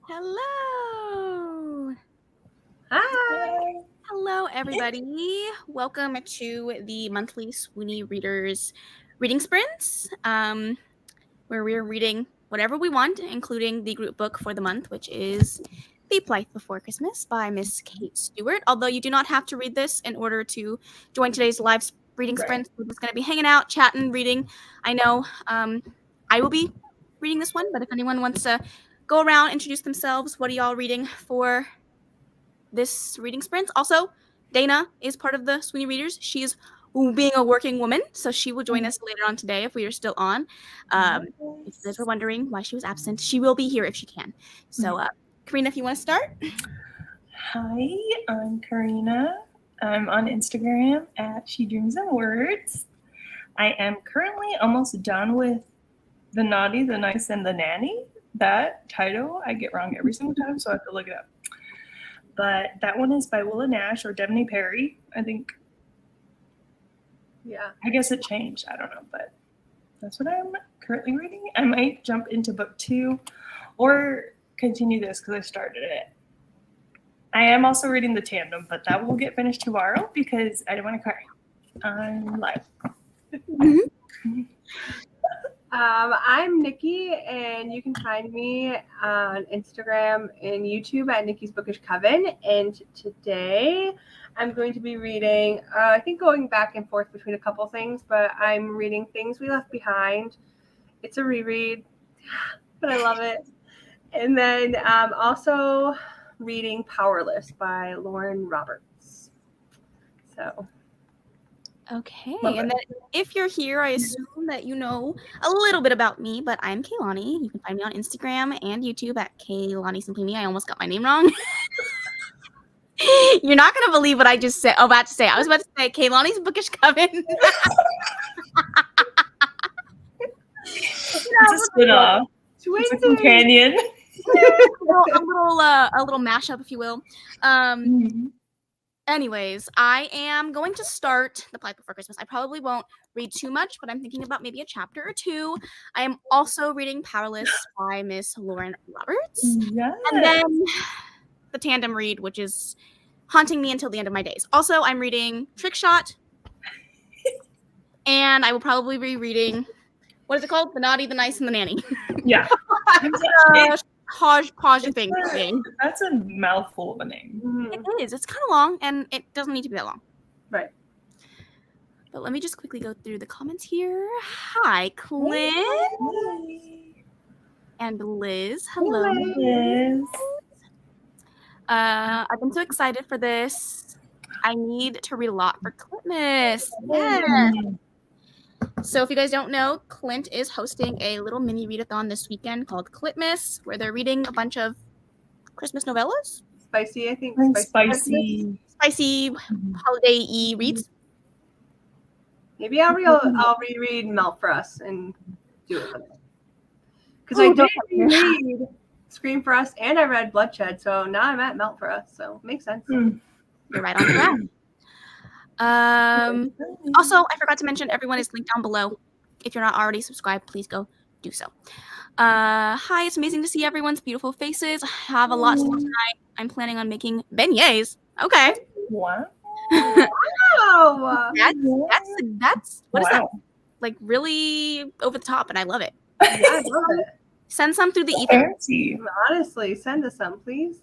Hello. Hi. Hello, everybody. Welcome to the monthly Swoony Readers reading sprints, where we're reading whatever we want, including the group book for the month, which is The Plight Before Christmas by Miss Kate Stewart. Although you do not have to read this in order to join today's live reading sprint. We're just going to be hanging out, chatting, reading. I know I will be reading this one, but if anyone wants to go around, introduce themselves, what are y'all reading for this reading sprint? Also, Dana is part of the Swoony Readers. She's being a working woman, so she will join us later on today if we are still on. If you guys were wondering why she was absent, she will be here if she can. So, Karina, if you want to start. Hi, I'm Karina. I'm on Instagram at She Dreams in Words. I am currently almost done with The Naughty, the Nice, and the Nanny. That title I get wrong every single time, so I have to look it up. But that one is by Willa Nash or Devney Perry, I think. Yeah. I guess it changed. I don't know, but that's what I'm currently reading. I might jump into book 2 or continue this because I started it. I am also reading The Tandem, but that will get finished tomorrow because I don't want to cry. I'm live. I'm Niki, and you can find me on Instagram and YouTube at Niki's Bookish Coven. And today I'm going to be reading, I think going back and forth between a couple things, but I'm reading Things We Left Behind. It's a reread, but I love it. And then also reading Powerless by Lauren Roberts. So... Okay, and then if you're here, I assume that you know a little bit about me, but I'm Kaylani. You can find me on Instagram and YouTube at Kaylani Simply Me. I almost got my name wrong. You're not going to believe what I just said. I was about to say Kaylani's Bookish Coven. It's a spin-off. It's a companion. a little mashup, if you will. Anyways, I am going to start The Plight Before Christmas. I probably won't read too much, but I'm thinking about maybe a chapter or two. I am also reading Powerless by Miss Lauren Roberts. Yes. And then the tandem read, which is haunting me until the end of my days. Also, I'm reading Trick Shot. And I will probably be reading, what is it called? The Naughty, the Nice, and the Nanny. Yeah. Hodge thing. That's a mouthful of a name. It is. It's kind of long, and it doesn't need to be that long. Right. But let me just quickly go through the comments here. Hi, Clint. Hey. And Liz. Hello. Liz. I've been so excited for this. I need to read a lot for Clintmas. Yeah. So if you guys don't know, Clint is hosting a little mini readathon this weekend called Clintmas, where they're reading a bunch of Christmas novellas. Spicy, I think. Spicy holiday-y reads. Maybe I'll reread Melt for Us and do it with it. Because I don't read Scream for Us and I read Bloodshed, so now I'm at Melt for Us, so it makes sense. You're right on track. Also, I forgot to mention everyone is linked down below. If you're not already subscribed, please go do so. Hi, it's amazing to see everyone's beautiful faces. I have a lot to do tonight. I'm planning on making beignets. Okay. Wow. Wow. That's what is that? Like really over the top, and I love it. Yeah, I love it. Send some through the ether. Honestly, send us some, please.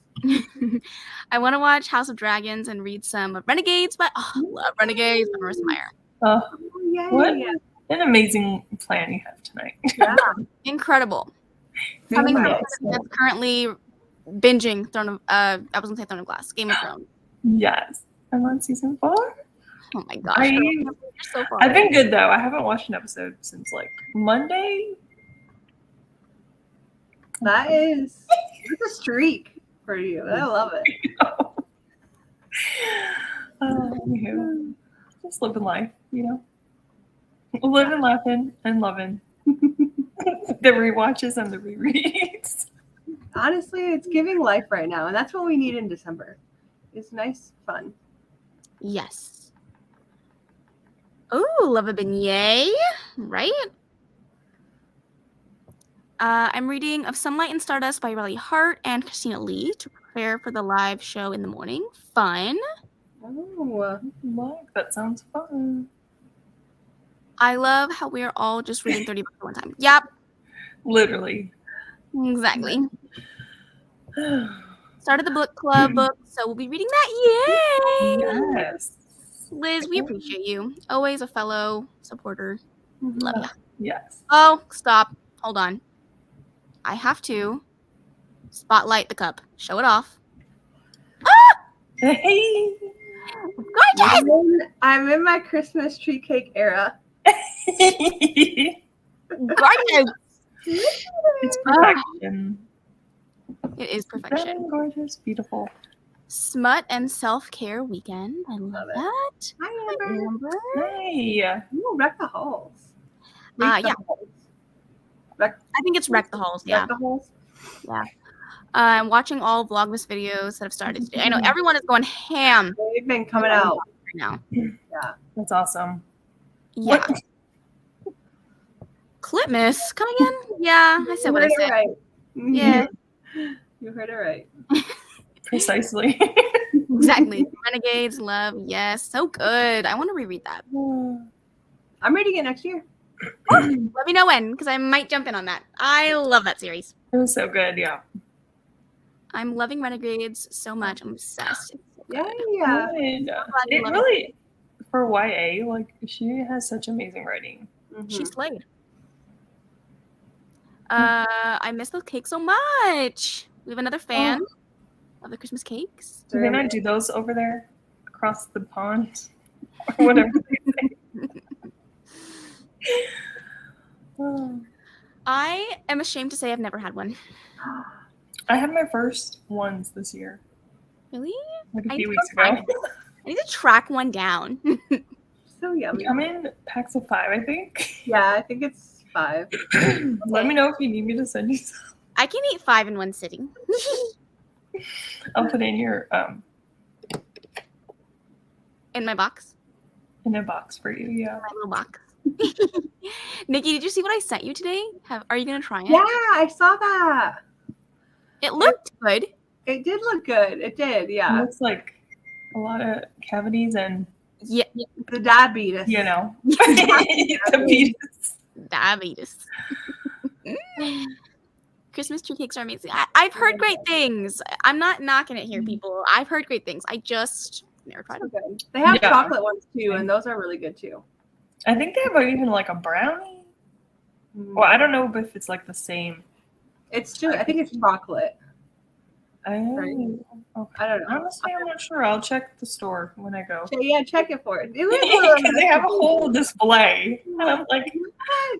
I want to watch House of Dragons and read some of Renegades, but I love Renegades by Marissa Meyer. What an amazing plan you have tonight. Yeah, incredible. Coming from that's currently binging I was gonna say Throne of Glass, Game of Thrones. Yes, I'm on season 4. Oh my gosh, you're so far. I've been good though. I haven't watched an episode since like Monday. That's a streak for you. I love it. Just living life, you know. Living, laughing, and loving. The rewatches and the rereads. Honestly, it's giving life right now, and that's what we need in December. It's nice fun. Yes. Oh, love a beignet, right? I'm reading Of Sunlight and Stardust by Riley Hart and Christina Lee to prepare for the live show in the morning. Fun. Oh, Look, that sounds fun. I love how we are all just reading 30 books at one time. Yep, Literally. exactly. Started the book club book, so we'll be reading that. Yay! Yes. Liz, we appreciate you. Always a fellow supporter. Love ya. Yes. Oh, stop. Hold on. I have to spotlight the cup. Show it off. Hey. Gorgeous! I'm in my Christmas tree cake era. Gorgeous! It's perfection. It is perfection. Gorgeous, beautiful. Smut and self-care weekend. I love that. Hi, Amber. Hey. Ooh, wreck the halls. Yeah. Halls. I think it's Wreck the Halls. Yeah. Wreck the halls. Yeah. I'm watching all Vlogmas videos that have started today. I know everyone is going ham They've been coming out right now. Yeah. That's awesome. Yeah. Clipmas, come again? Yeah, I said what I said. Right. Yeah. You heard it right. Precisely. Exactly. Renegades, love, yes. So good. I want to reread that. I'm reading it next year. Let me know when, because I might jump in on that. I love that series. It was so good, yeah. I'm loving Renegades so much. I'm obsessed. Yeah. Good. It really, for YA, like, she has such amazing writing. She slayed. I miss those cakes so much. We have another fan of the Christmas cakes. Do they not do those over there across the pond or whatever they say? I am ashamed to say I've never had one. I had my first ones this year. Really? Like a few weeks ago. I need to track one down. So yummy. They come in packs of 5, I think. Yeah, I think it's 5. Let me know if you need me to send you some. I can eat 5 in one sitting. I'll put in your In my box. in a box for you, yeah. My little box. Niki, did you see what I sent you today? Are you gonna try it? Yeah, I saw that. It looked good. It did look good. It did, It yeah. looks like a lot of cavities and, Yeah. The diabetes. you know, diabetes. Diabetes. Christmas tree cakes are amazing. I've heard great things. I'm not knocking it here, people. I've heard great things. I just never tried them. Okay. They have Yeah. chocolate ones too, and those are really good too. I think they have even like a brownie. Well, I don't know if it's like the same. It's just, I think it's chocolate. Oh, okay. I don't know. Honestly, I'm not sure. I'll check the store when I go. Yeah, check it for it. Because they have a whole display. And I'm like,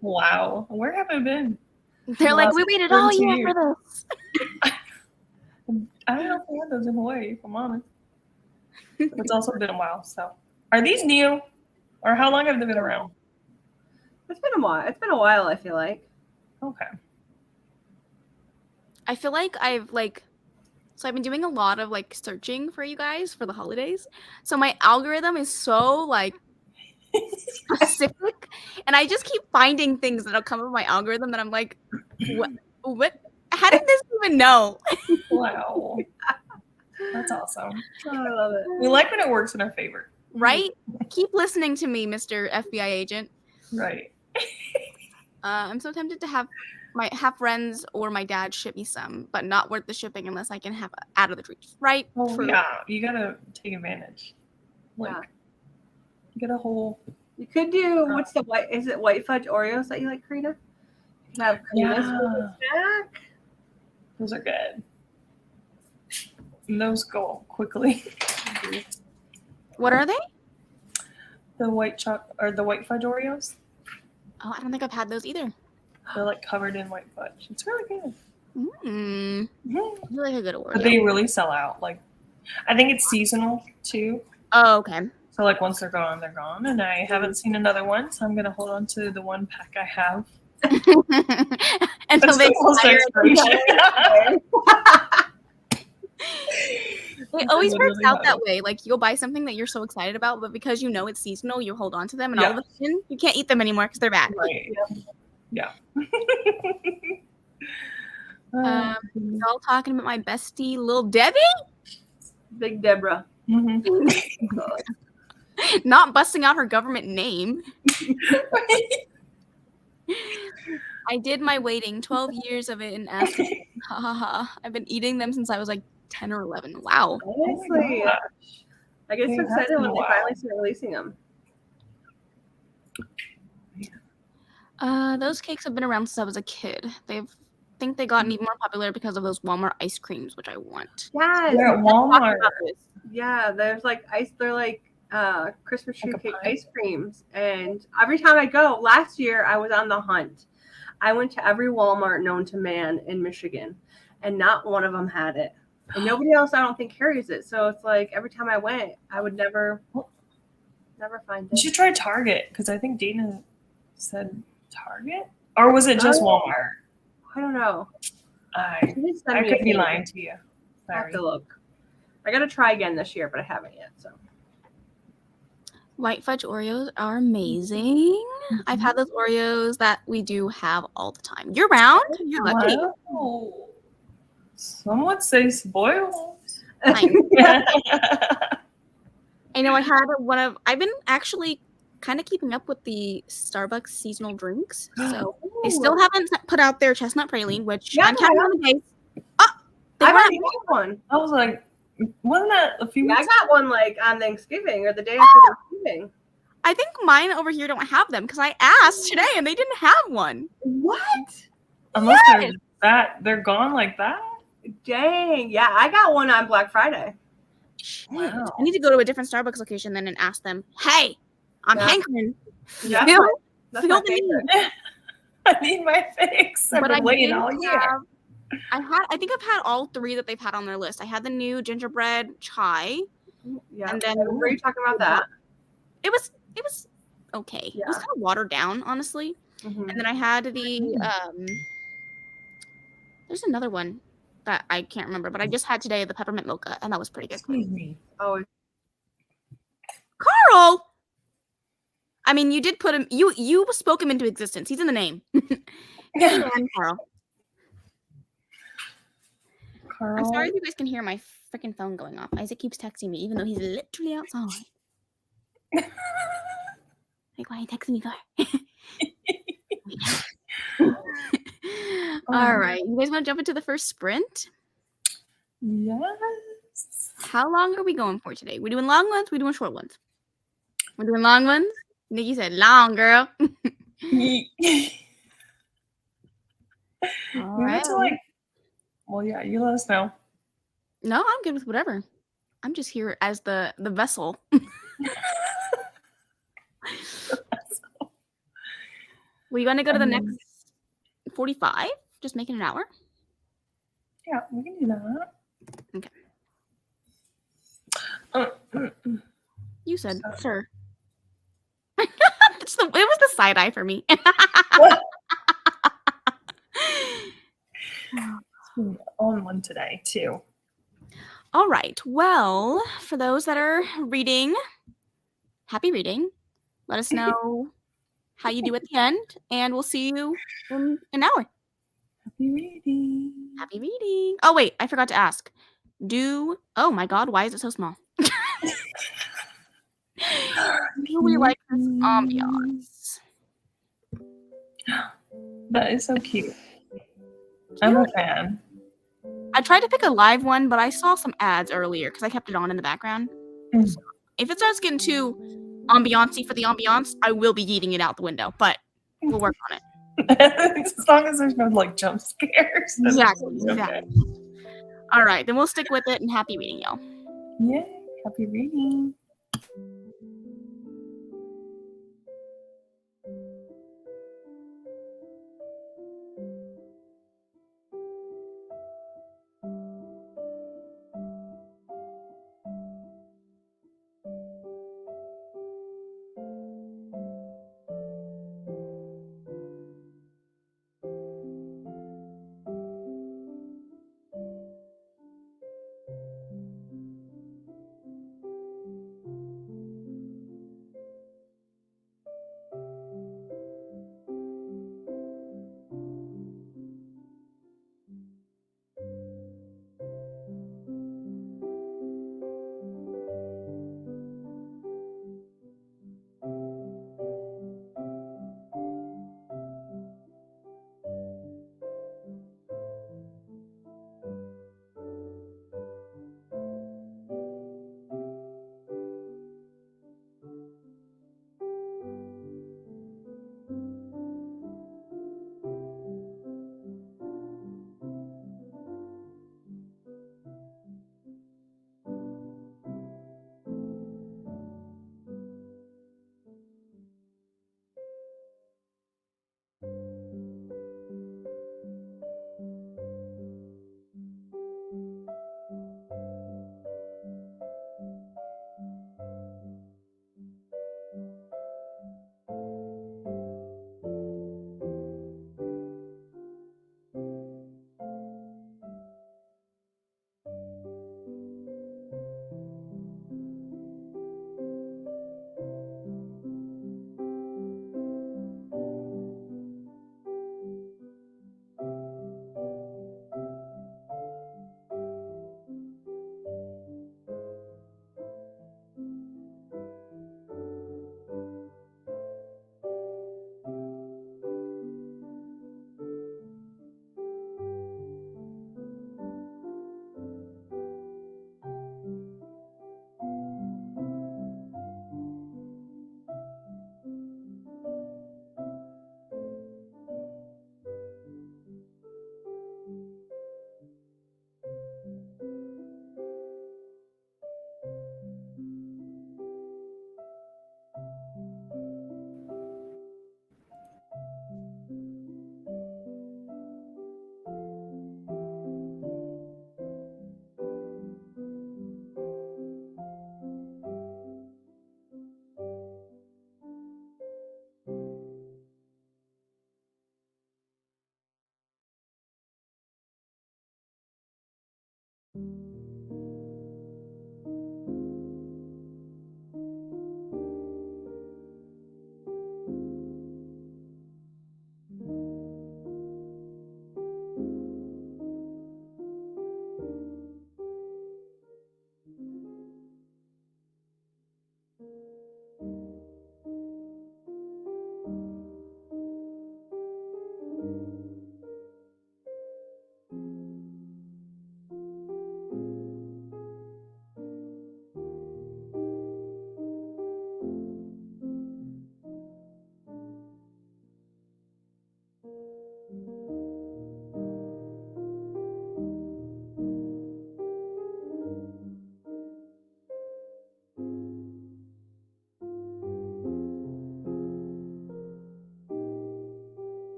wow, where have I been? They're like, we waited all year for this. I don't know if they had those in Hawaii, if I'm honest. It's also been a while, so. Are these new? Or how long have they been around? It's been a while. It's been a while, I feel like. Okay. I feel like I've been doing a lot of searching for you guys for the holidays. So my algorithm is so specific, and I just keep finding things that'll come up my algorithm that I'm like, what? How did this even know? Wow. That's awesome. Oh, I love it. We like when it works in our favor. Right? Keep listening to me, Mr. FBI agent. Right. I'm so tempted to have friends or my dad ship me some, but not worth the shipping unless I can have out of the treats. Right? Oh, yeah. You gotta take advantage. Yeah. Get a whole. You could do what's the white? Is it white fudge Oreos that you like, Karina? You can have Karina's snack. Those are good. And those go quickly. What are they? The white or the white fudge Oreos. Oh, I don't think I've had those either. They're like covered in white fudge. It's really good. I like a good Oreo. But they really sell out. Like, I think it's seasonal too. Oh, okay. So like once they're gone, they're gone. And I haven't seen another one, so I'm gonna hold on to the one pack I have. Until they expire. It always works out that way. Like you'll buy something that you're so excited about, but because you know it's seasonal, you hold on to them, and all of a sudden you can't eat them anymore because they're bad. Right. Yeah. Mhm. Y'all talking about my bestie, Lil Debbie? Big Deborah. Not busting out her government name. I did my waiting, 12 years of it in asking. Ha ha ha. I've been eating them since I was like 10 or 11. Wow. Honestly, I get so It has excited been when a they while. finally start releasing them. Those cakes have been around since I was a kid. Think they gotten even more popular because of those Walmart ice creams, which I want. Yes. They're at Talking Walmart. about this. Yeah, there's like ice. They're like Christmas tree Like a cake pie? ice creams, and every time I go, last year I was on the hunt. I went to every Walmart known to man in Michigan, and not one of them had it. And nobody else, I don't think, carries it. So it's like every time I went, I would never find You it. should try Target because I think Dana said Target, or was it just Walmart? I don't know. I She did send me a could be page. lying to you. I have Sorry. to look. I gotta try again this year, but I haven't yet. So White fudge Oreos are amazing. I've had those Oreos that we do have all the time. Year round. You're lucky. Wow. Some would say spoiled. I know I had I've been actually kind of keeping up with the Starbucks seasonal drinks. So they still haven't put out their chestnut praline, which Yeah, I'm counting on the days. They I've weren't. already got one. I was like, wasn't that a few Yeah, I weeks? got one like on Thanksgiving or the day after Thanksgiving. I think mine over here don't have them because I asked today and they didn't have one. What? Unless they're gone like that. Dang. Yeah, I got one on Black Friday. Shit. Wow. I need to go to a different Starbucks location then and ask them, hey, I'm Yeah. hankering. Yeah, Feel that's my the need. favorite. I need my fix. I've But been waiting did all year. I think I've had all three that they've had on their list. I had the new gingerbread chai. Yeah. And then Were you talking about that? It was okay. Yeah. It was kind of watered down, honestly. Mm-hmm. And then I had the there's another one that I can't remember, but I just had today the peppermint mocha, and that was pretty good. Excuse me. Oh, Carl. I mean, you did put him. You spoke him into existence. He's in the name. Yeah. Carl. Carl. I'm sorry if you guys can hear my freaking phone going off. Isaac keeps texting me, even though he's literally outside. Like, why are you texting me, Car? All right. You guys want to jump into the first sprint? Yes. How long are we going for today? We doing long ones? We doing short ones? We're doing long ones? Nikki said long, girl. We All went right. to like. Well, yeah. You let us know. No, I'm good with whatever. I'm just here as the vessel. We gonna go to the next 45? Just make it an hour? Yeah, we can do that. Okay. You said, sir. It was the side eye for me. What? On one today too. All right. Well, for those that are reading, happy reading. Let us know how you do at the end, and we'll see you in an hour. Happy reading. Happy reading. Oh, wait. I forgot to ask. Oh, my God. Why is it so small? Do we like this ambiance? That is so cute. I'm a fan. I tried to pick a live one, but I saw some ads earlier because I kept it on in the background. Mm. So if it starts getting too ambiance-y for the ambiance, I will be eating it out the window, but we'll work on it. As long as there's no like jump scares. Exactly. Okay. All right, then we'll stick with it and happy reading, y'all. Yay, happy reading.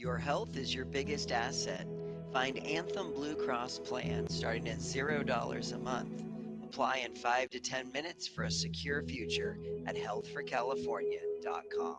Your health is your biggest asset. Find Anthem Blue Cross plan starting at $0 a month. Apply in 5 to 10 minutes for a secure future at healthforcalifornia.com.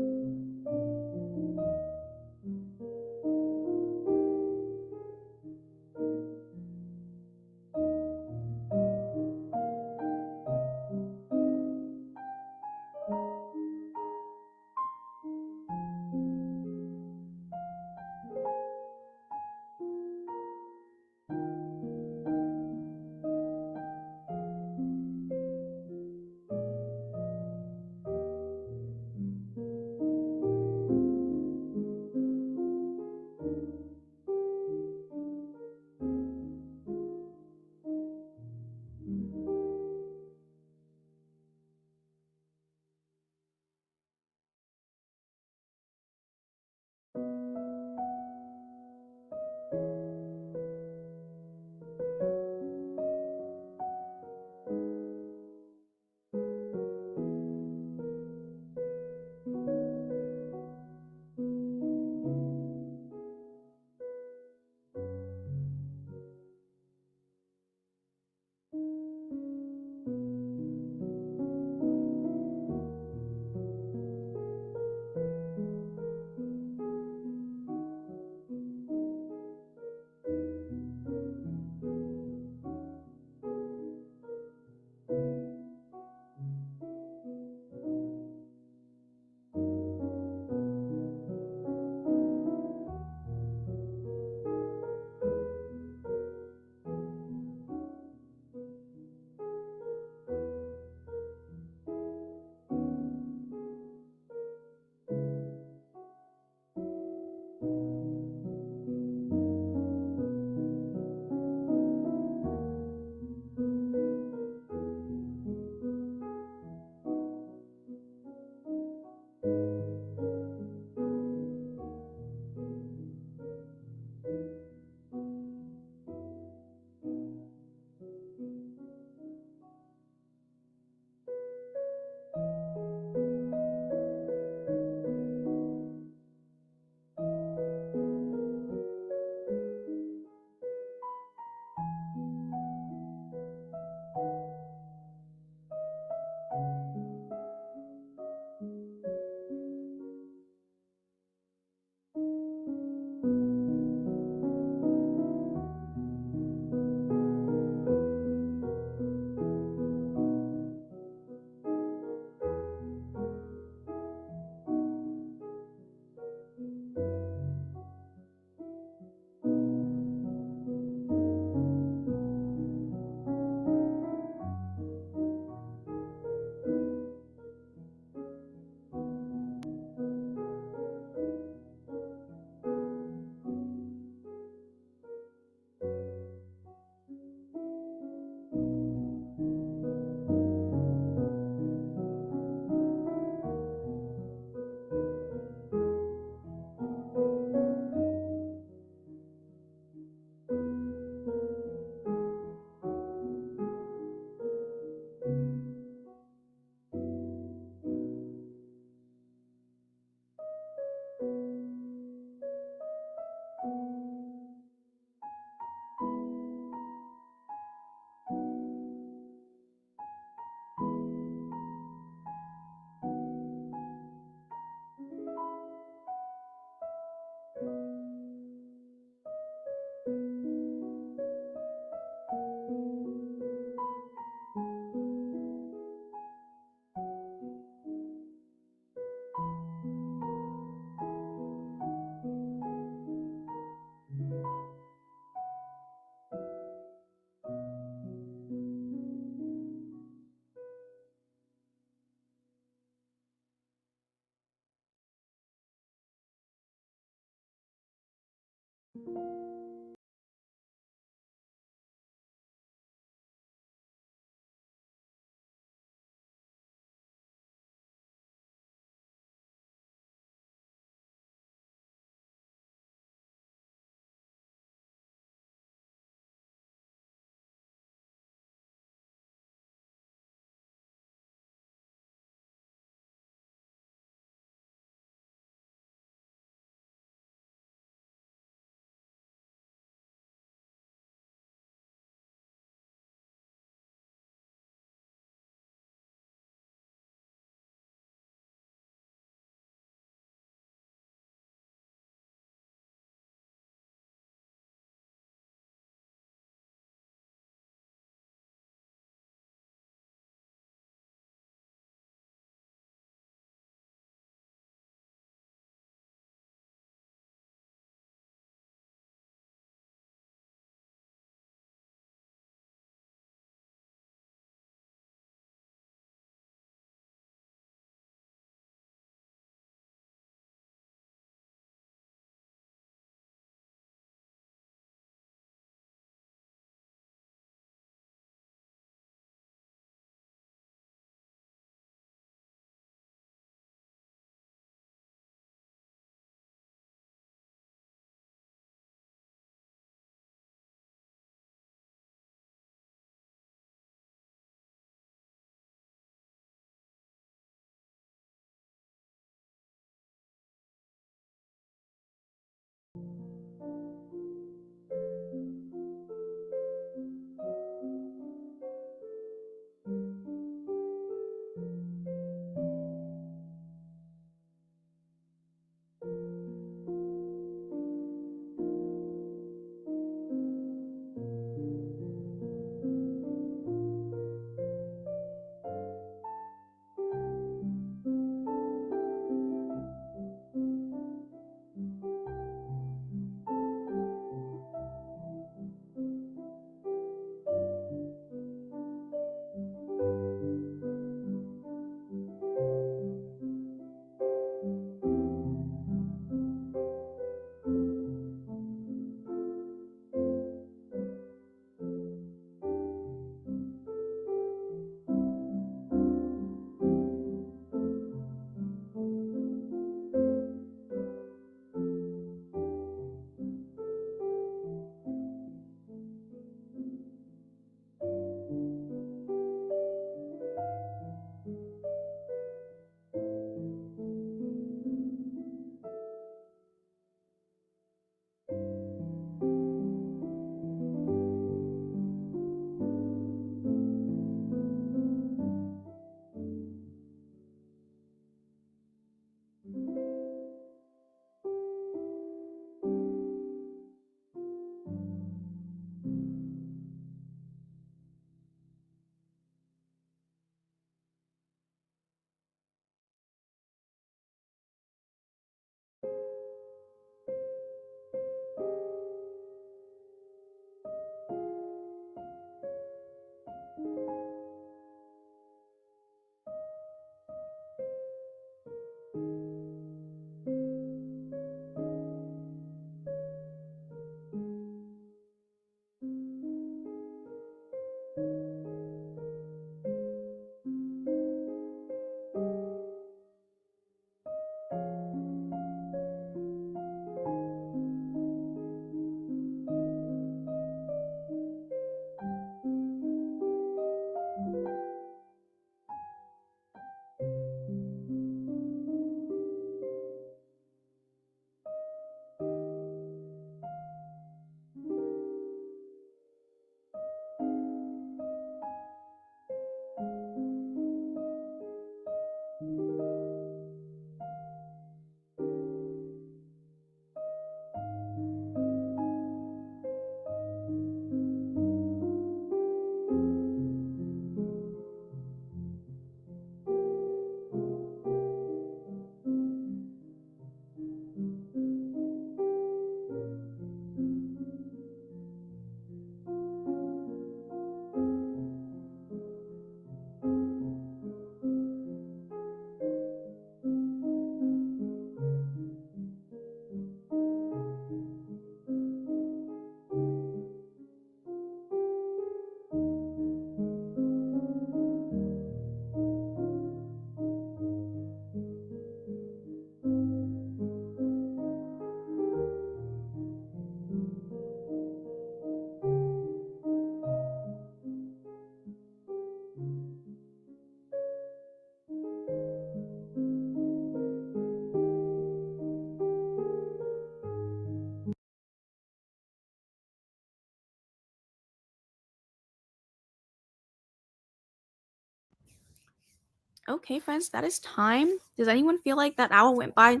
Okay, friends, that is time. Does anyone feel like that hour went by?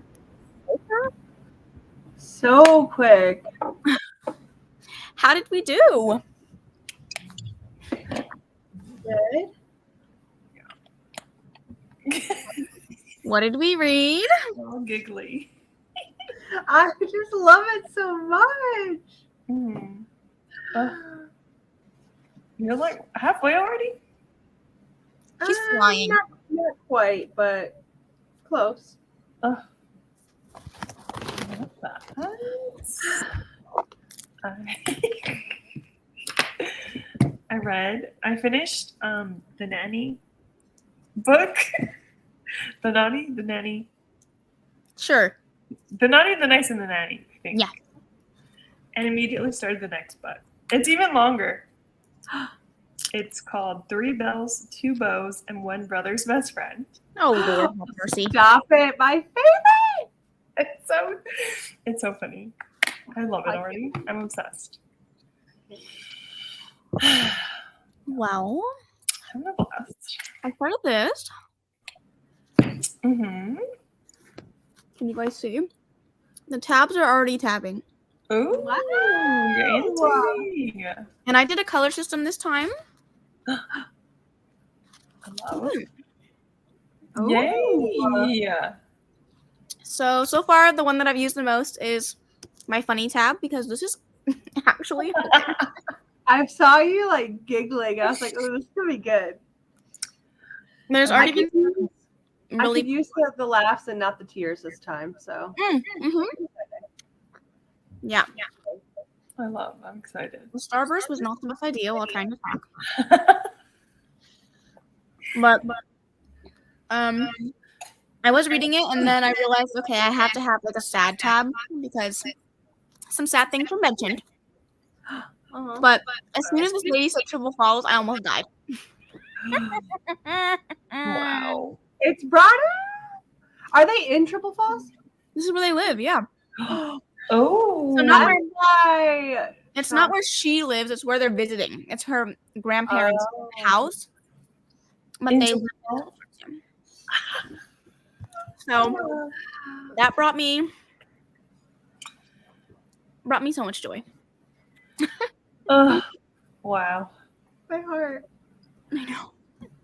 So quick. How did we do? Good. What did we read? All giggly. I just love it so much. Mm. You're like halfway already? She's flying. Not quite, but close. I love that. I finished the Nanny book. The Naughty, the Nanny. Sure. The Naughty, the Nice, and the Nanny, I think. Yeah. And immediately started the next book. It's even longer. It's called 3 Bells, 2 Bows, and 1 Brother's Best Friend. Oh, Lord have mercy. Stop it. My favorite. It's so funny. I love it already. I'm obsessed. Well, I'm a blast. I started this. Mm-hmm. Can you guys see? The tabs are already tabbing. Ooh, Wow. you're into. And I did a color system this time. I love it. Ooh. Yay! So far, the one that I've used the most is my funny tab because this is actually. I saw you like giggling. I was like, oh, this is going to be good. There's I already could been use, really. I could use the laughs and not the tears this time. So. Yeah. I'm excited. The Starburst was not the best idea while trying to talk. But I was reading it and then I realized, okay, I have to have like a sad tab because some sad things were mentioned. Uh-huh. But as soon as this lady said Triple Falls, I almost died. Wow. It's brought up. Are they in Triple Falls? This is where they live, yeah. Oh. So not That's why. It's not where she lives, it's where they're visiting. It's her grandparents' house. But they live in So that brought me so much joy. Wow. My heart. I know.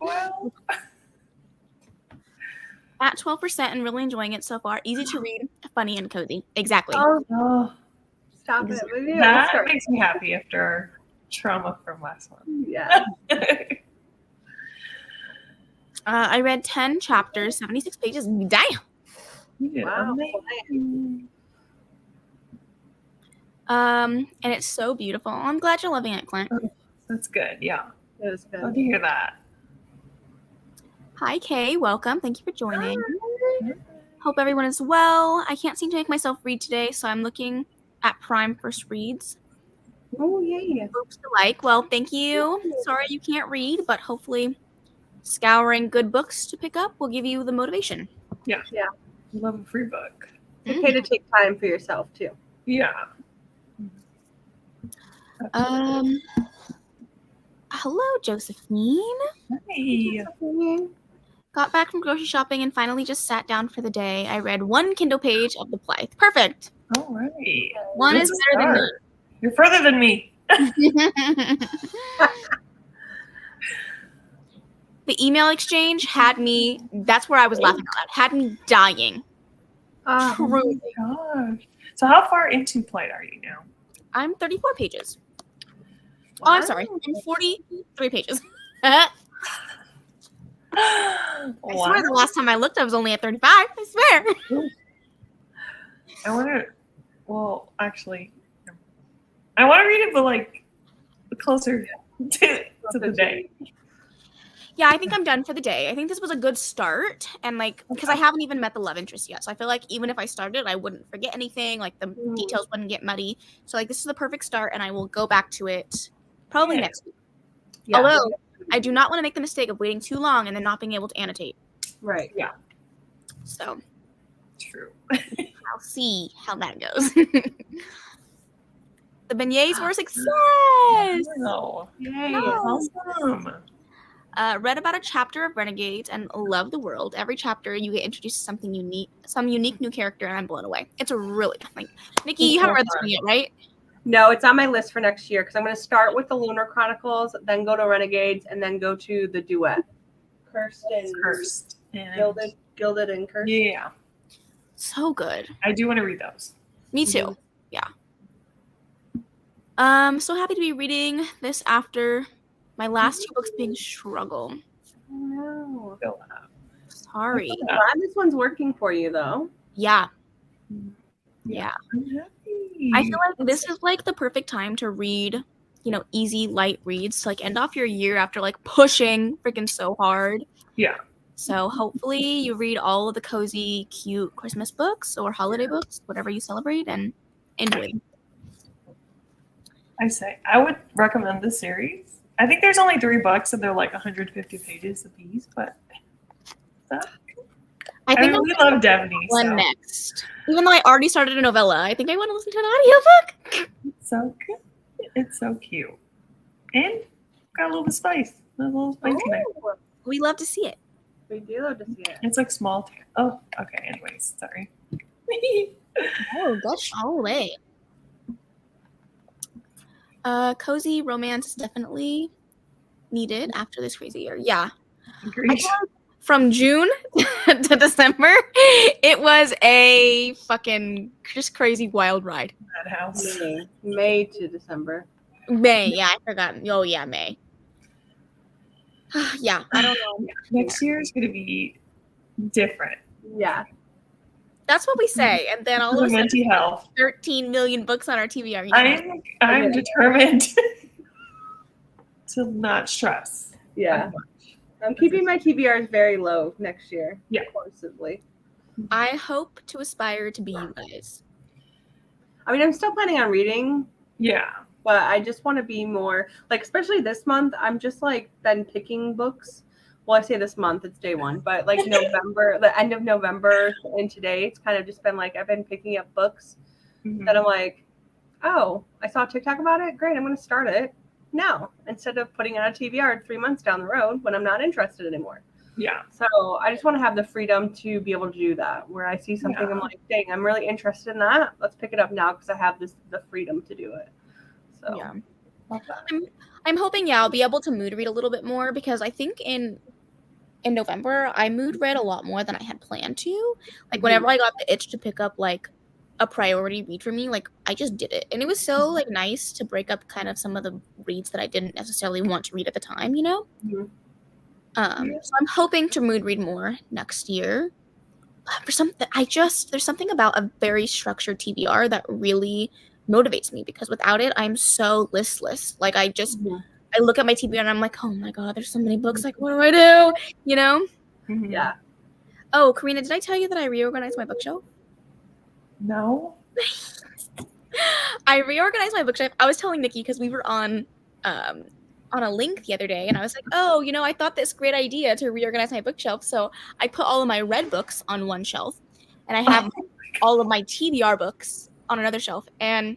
Wow. At 12% and really enjoying it so far. Easy to read, funny, and cozy. Exactly. Oh, Stop it. Maybe that makes me happy after trauma from last one. Yeah. I read 10 chapters, 76 pages. Damn. Wow. And it's so beautiful. I'm glad you're loving it, Clint. That's good. Yeah. It was good. Glad to hear that. Hi, Kay. Welcome. Thank you for joining. Hope everyone is well. I can't seem to make myself read today, so I'm looking at Prime First Reads. Oh, yeah. Books to like. Well, thank you. Sorry you can't read, but hopefully scouring good books to pick up will give you the motivation. Yeah. Love a free book. It's okay to take time for yourself, too. Yeah. Hello, Josephine. Hey. Got back from grocery shopping and finally just sat down for the day. I read 1 Kindle page of the Plight. Perfect. All right. One Good is better than none. You're further than me. The email exchange had me, that's where I was laughing out loud, had me dying. Truly. Gosh. So how far into Plight are you now? I'm 34 pages. Oh, I'm sorry. I'm 43 pages. I swear the last time I looked, I was only at 35. I swear. I want to, well, actually, I want to read it, but like closer to the day. Yeah, I think I'm done for the day. I think this was a good start. And like, because I haven't even met the love interest yet. So I feel like even if I started, I wouldn't forget anything. Like the details wouldn't get muddy. So like, this is the perfect start and I will go back to it probably next week. Yeah. Although I do not want to make the mistake of waiting too long and then not being able to annotate. Right. Yeah. So. True. I'll see how that goes. The beignets were a success. Oh, Yay. awesome. Read about a chapter of Renegades and love the world. Every chapter you get introduced to something unique, some unique new character, and I'm blown away. It's a really like Niki, you haven't read this one yet, right? No, it's on my list for next year because I'm going to start with the Lunar Chronicles, then go to Renegades, and then go to the duet. Cursed and Gilded and Cursed. Yeah. So good. I do want to read those. Me too. Yeah. So happy to be reading this after my last 2 books being struggle. No. Sorry. I'm glad this one's working for you though. Yeah. Yeah. I feel like this is like the perfect time to read, easy, light reads to like end off your year after like pushing freaking so hard. Yeah. So hopefully you read all of the cozy, cute Christmas books or holiday books, whatever you celebrate, and enjoy them. I would recommend this series. I think there's only 3 books and they're like 150 pages apiece, but I think we love Devney. One next. Even though I already started a novella, I think I want to listen to an audiobook. It's so good. It's so cute. And got a little bit of spice. A little spice in there. We love to see it. We do love to see it. It's like small. Oh, okay. Anyways, sorry. Oh, gush all away. Cozy romance is definitely needed after this crazy year. Yeah. Agreed. From June to December, it was a fucking just crazy wild ride. Madhouse. May to December. May, yeah, I forgot. Oh yeah, May. Yeah, I don't know. Next year is going to be different. Yeah. That's what we say, and then all of a sudden, mental health. 13 million books on our TBR. I'm determined to not stress. Yeah. I'm keeping my TBRs very low next year. Yeah. Forcibly. I hope to aspire to be you guys. I mean, I'm still planning on reading. Yeah. But I just want to be more, like, especially this month, I'm just, like, been picking books. Well, I say this month, it's day 1. But, like, November, the end of November and today, it's kind of just been, like, I've been picking up books that I'm like, oh, I saw a TikTok about it. Great, I'm going to start it now. Instead of putting out a TBR 3 months down the road when I'm not interested anymore. Yeah. So I just want to have the freedom to be able to do that. Where I see something, I'm like, dang, I'm really interested in that. Let's pick it up now because I have the freedom to do it. So yeah. I'm hoping, I'll be able to mood read a little bit more because I think in November, I mood read a lot more than I had planned to. Like, whenever I got the itch to pick up, like, a priority read for me, like, I just did it. And it was so, like, nice to break up kind of some of the reads that I didn't necessarily want to read at the time, Mm-hmm. So I'm hoping to mood read more next year. But for something, there's something about a very structured TBR that really motivates me because without it, I'm so listless. Like, I look at my TBR and I'm like, oh my God, there's so many books. Like, what do I do? Yeah. Oh, Karina, did I tell you that I reorganized my bookshelf? No. I reorganized my bookshelf. I was telling Niki because we were on a link the other day, and I was like, oh, I thought this great idea to reorganize my bookshelf. So I put all of my red books on one shelf, and I have all of my TBR books on another shelf. And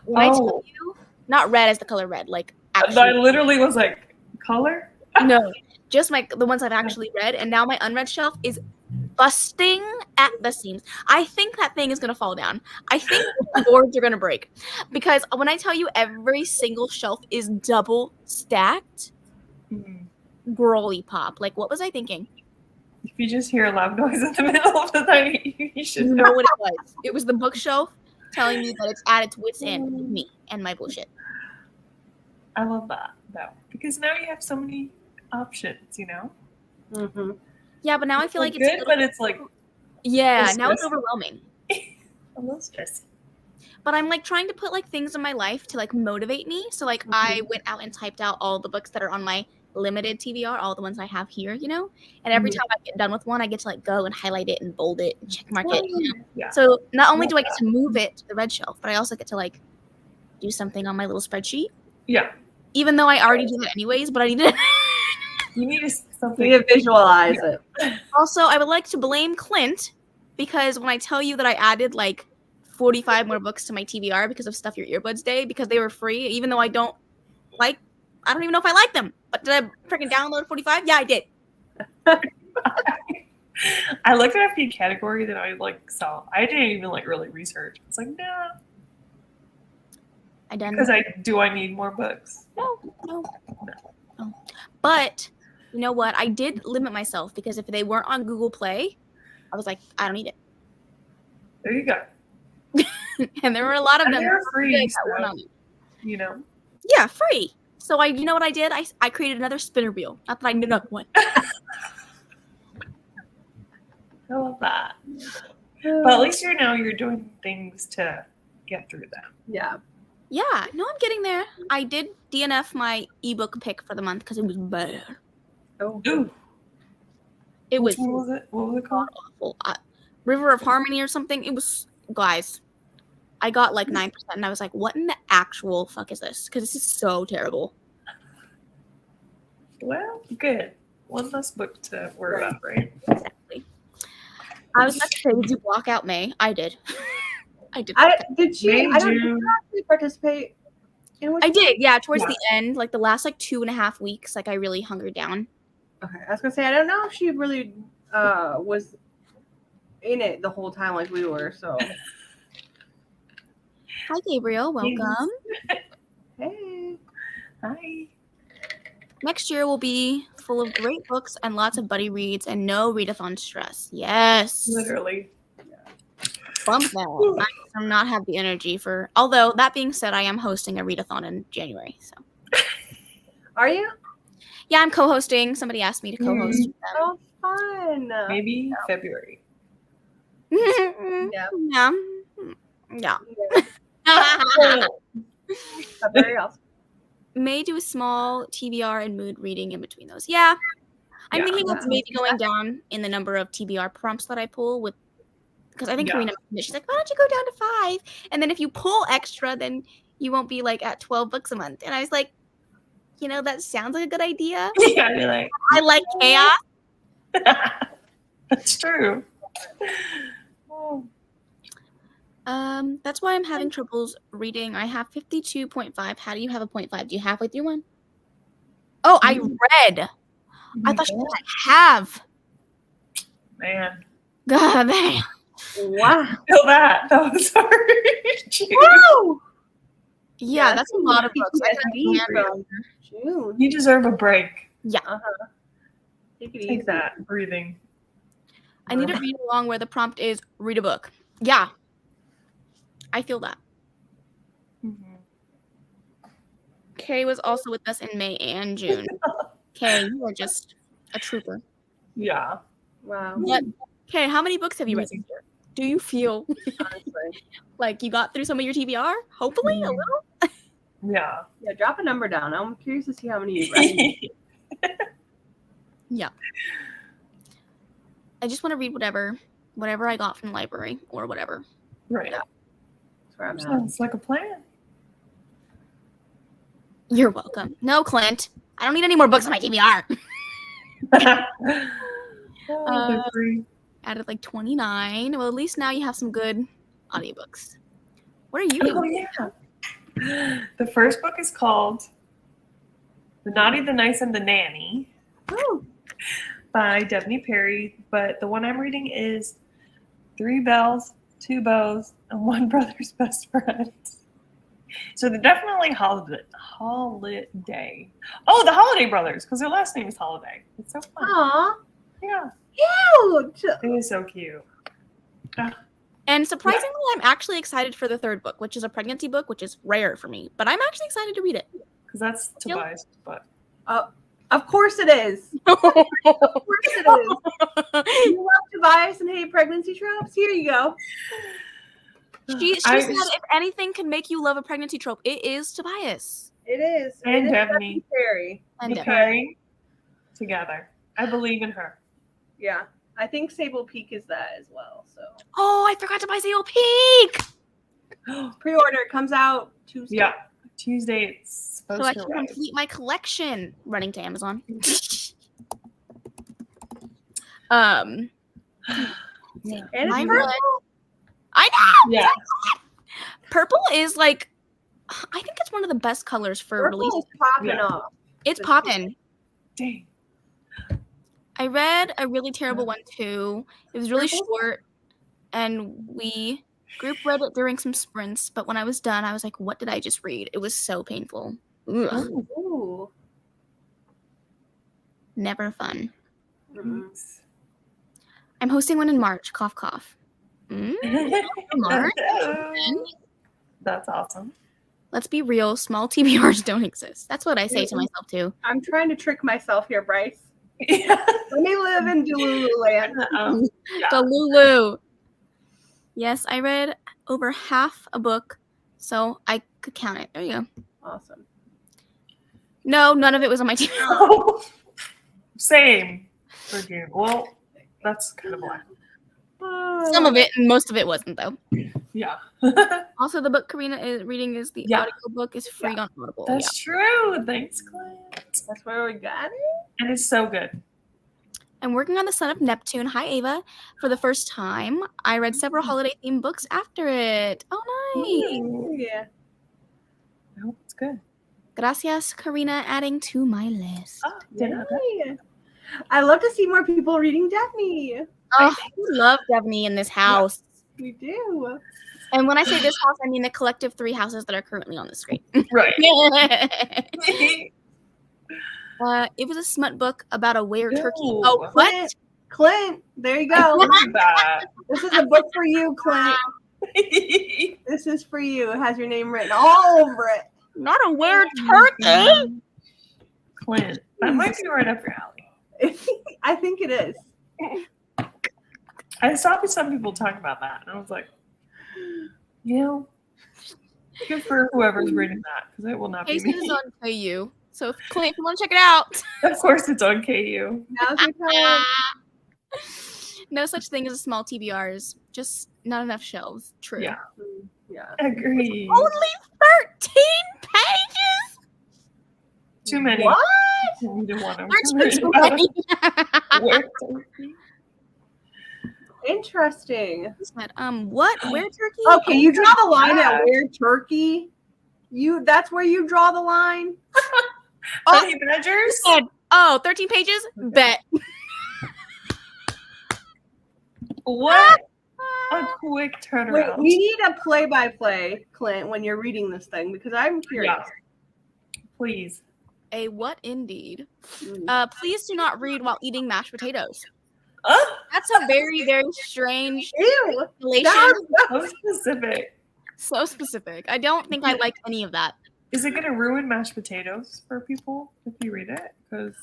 when I tell you, not red as the color red, like actually. I literally was like, color? No, just the ones I've actually read. And now my unread shelf is busting at the seams. I think that thing is going to fall down. I think the boards are going to break. Because when I tell you every single shelf is double stacked, girly pop. Like, what was I thinking? If you just hear a loud noise in the middle of the night, you should know what it was. It was the bookshelf telling me that it's at its wit's end with me and my bullshit. I love that, though. Because now you have so many options, Mm-hmm. Yeah, but now I feel like it's good, but it's like... Yeah, now it's overwhelming. A little stressy. But I'm, like, trying to put, like, things in my life to, like, motivate me. So, like, I went out and typed out all the books that are on my limited TBR, all the ones I have here, And every time I get done with one, I get to, like, go and highlight it and bold it and check mark it. Yeah. So not only do I get to move it to the red shelf, but I also get to, like, do something on my little spreadsheet. Yeah. Even though I already do that anyways, but I need to... You need something. You need to visualize it. Also, I would like to blame Clint because when I tell you that I added like 45 more books to my TBR because of Stuff Your Earbuds Day, because they were free, even though I don't like I don't even know if I like them. But did I freaking download 45? Yeah, I did. I looked at a few categories that I saw. I didn't even really research. It's like, nah. I done. Because I need more books. No. But you know what? I did limit myself because if they weren't on Google Play, I was like, I don't need it. There you go. And there were a lot of And them. they're free, that weren't on it. you know. Yeah, free. So you know what I did? I created another spinner wheel. Not that I need another one. I love that. But at least you're doing things to get through them. Yeah. Yeah, no, I'm getting there. I did DNF my ebook pick for the month because it was bad. Oh. Ooh. It was What was it? What was it called? awful. River of Harmony or something. It was, guys, I got like 9%, and I was like, what in the actual fuck is this? Because this is so terrible. Well, good. One less book to worry about, right? Exactly. I was about to say, did you block out May? I did. I did. Did she? May, I don't June. did you actually participate in which I did, yeah, towards Yeah. the end, like the last 2.5 weeks, I really hungered down. Okay, I was gonna say I don't know if she really was in it the whole time like we were. So Hi, Gabriel. Welcome. hey, Hi. Next year will be full of great books and lots of buddy reads and no readathon stress. Yes. Literally. Bump that. I do not have the energy for. Although that being said, I am hosting a readathon in January. So. are you? Yeah, I'm co-hosting. Somebody asked me to co-host with them. Oh, fun. Maybe February. Yeah. Yeah. Yeah. Very awesome. May do a small TBR and mood reading in between those. Yeah. I'm Yeah, thinking that of maybe going down in the number of TBR prompts that I pull with, because I think Yeah. Karina mentioned it. She's like, why don't you go down to 5? And then if you pull extra, then you won't be like at 12 books a month. And I was like, that sounds like a good idea. Yeah, you're like, I like chaos. that's true. Oh. That's why I'm having troubles reading. I have 52.5. How do you have a 0.5? Do you have with your one? Oh, I read. I thought you said I have. Man. God damn. Wow. Feel that. That was hard. Woo! Yeah, that's a lot of books. I PTSD can from June. You deserve a break. Yeah. Take it easy. Take that. Breathing. I need to read along where the prompt is read a book. Yeah. I feel that. Mhm. Kay was also with us in May and June. Kay, you are just a trooper. Yeah. Wow. But Kay, how many books have you read this year? Do you feel Honestly. like you got through some of your TBR? Hopefully a little. Yeah. Yeah, drop a number down. I'm curious to see how many you've read. Yeah. I just want to read whatever I got from the library or whatever. Right. That's where I'm at. Sounds like a plan. You're welcome. No, Clint. I don't need any more books on my TBR. They're free. Added like 29. Well, at least now you have some good audiobooks. What are you Oh, reading? yeah. The first book is called The Naughty, the Nice, and the Nanny by Debney Perry. But the one I'm reading is 3 Bells, 2 Bows, and 1 Brother's Best Friend. So they're definitely holiday. Oh, the Holiday Brothers, because their last name is Holiday. It's so fun. Aw. Yeah. Cute. It is so cute. And surprisingly, I'm actually excited for the third book, which is a pregnancy book, which is rare for me. But I'm actually excited to read it. Because that's Tobias, but Of course it is. Of course it is. You love Tobias and hate pregnancy tropes? Here you go. She said if anything can make you love a pregnancy trope, it is Tobias. It is. And It is Debney. Perry. And the Devin. pairing together. I believe in her. Yeah. I think Sable Peak is that as well. So Oh, I forgot to buy Seal Peak. pre-order comes out Tuesday. Yeah. Tuesday it's supposed So I to can arrive. complete my collection. Running to Amazon. Yeah. And it's Mine purple. was- I know. Yeah. Purple is like I think it's one of the best colors for Purple release. is popping Yeah. off. It's poppin'. Dang. I read a really terrible one too. It was really Purple? short, and we group read it during some sprints. But when I was done, I was like, "What did I just read?" It was so painful. Ugh. Ooh. Never fun. Thanks. I'm hosting one in March. Cough, cough. March. That's awesome. Let's be real. Small TBRs don't exist. That's what I say to myself too. I'm trying to trick myself here, Bryce. Yeah. Let me live in Delulu land. The Lulu. Yes, I read over half a book, so I could count it. There you go. Awesome. No, none of it was on my team. Same. For June. Well, that's kind of why. Some of it, and most of it wasn't though. Yeah. Also, the book Karina is reading is the Yeah. audio book is free on Audible. That's true. Thanks, Clint. That's where we got it. And it's so good. I'm working on The Son of Neptune. Hi, Ava. For the first time, I read several holiday-themed books after it. Oh, nice. Yeah. I hope it's good. Gracias, Karina, adding to my list. Oh, didn't know that. Yay. I love to see more people reading Daphne. Oh, we love Devney in this house. We do. And when I say this house, I mean the collective 3 houses that are currently on the screen. Right. It was a smut book about a were turkey. Ooh. Oh, what? Clint, there you I go. love that. This is a book for you, Clint. This is for you. It has your name written all over it. Not a were turkey. Clint, that might be right up your alley. I think it is. I saw some people talking about that, and I was like, you know, good for whoever's reading that, because it will not be Casey is me. on KU. So, Clint, if you want to check it out. Of course, it's on KU. Now's your time. No such thing as a small TBRs. Just not enough shelves. True. Yeah, Yeah. agree. Only 13 pages? Too many. What? You don't want to Aren't you read about too where turkey. Interesting. What? Where turkey? Okay, you draw the line Yeah. at where turkey. That's where you draw the line. Honey Badgers? Oh, 13 pages? Bet. What? A quick Wait, turnaround. we need a play-by-play, Clint, when you're reading this thing because I'm curious. Yeah. Please. A what indeed? Mm. Please do not read while eating mashed potatoes. Oh, That's a very, very strange Ew. relation. That so specific. So specific. I don't think I like any of that. Is it going to ruin mashed potatoes for people if you read it? Because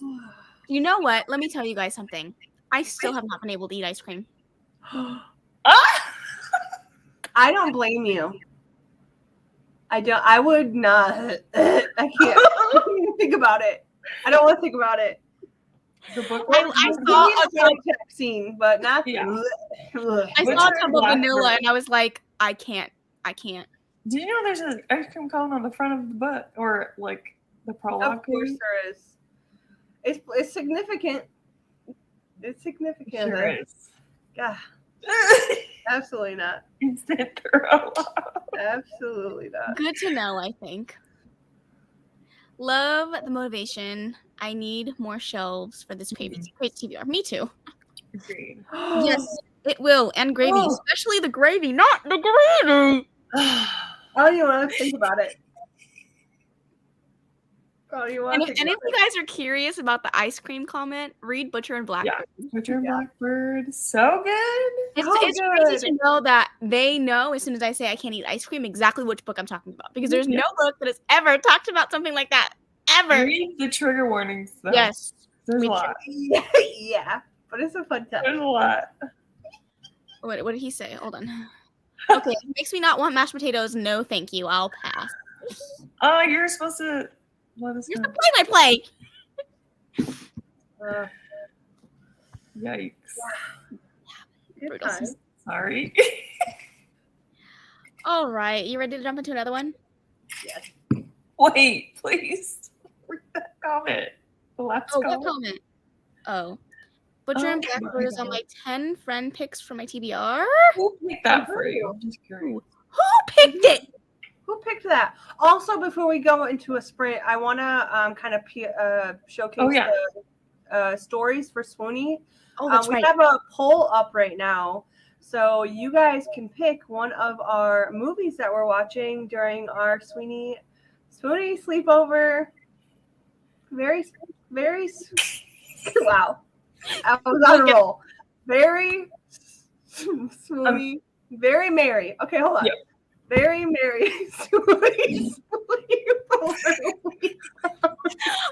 You know what? Let me tell you guys something. I still have not been able to eat ice cream. I don't blame you. I would not. I can't even think about it. I don't want to think about it. the book. I Give saw me a the contact scene, but not. Yeah. Ugh. I Which saw a are tub of vanilla blackbird? and I was like, I can't. Did you know there's an ice cream cone on the front of the book or like the prologue? Of course page? there is. It's significant. It's significant. Sure is. Yeah, absolutely not. Instant throw up. Absolutely not. Good to know, I think. Love the motivation. I need more shelves for this crazy TBR. Me too. Agreed. Yes, it will. And gravy, Oh. especially the gravy, not the gravy. I don't even want to think about it. Oh, you want And to if think any about of you guys are curious about the ice cream comment, read Butcher and Blackbird. Butcher and Blackbird. So good. It's, Oh, it's crazy to know that they know as soon as I say I can't eat ice cream exactly which book I'm talking about. Because there's no book that has ever talked about something like that. Ever. Read the trigger warnings though. Yes. There's a Me too. lot. it. Yeah, but it's a fun time. There's a lot. What did he say? Hold on. Okay. It makes me not want mashed potatoes. No, thank you. I'll pass. Oh, you're supposed to let us Here's know. the play. Yikes. Good Brutal. time. Sorry. All right. You ready to jump into another one? Wait, please. Read that comment. The last Oh, what comment. comment? Oh. Butcher and Oh, Blackbird is on my my 10 friend picks for my TBR. Who picked that for you? I'm just curious. Who picked it? Who picked that? Also, before we go into a sprint, I want to kind of showcase the stories for Swoony. Oh, that's we right. have a poll up right now. So you guys can pick one of our movies that we're watching during our Swoony sleepover. Very, very, wow. I was on a roll. Very Swoony, very merry. Okay, hold on. Yep. Very merry Swoony sleepover.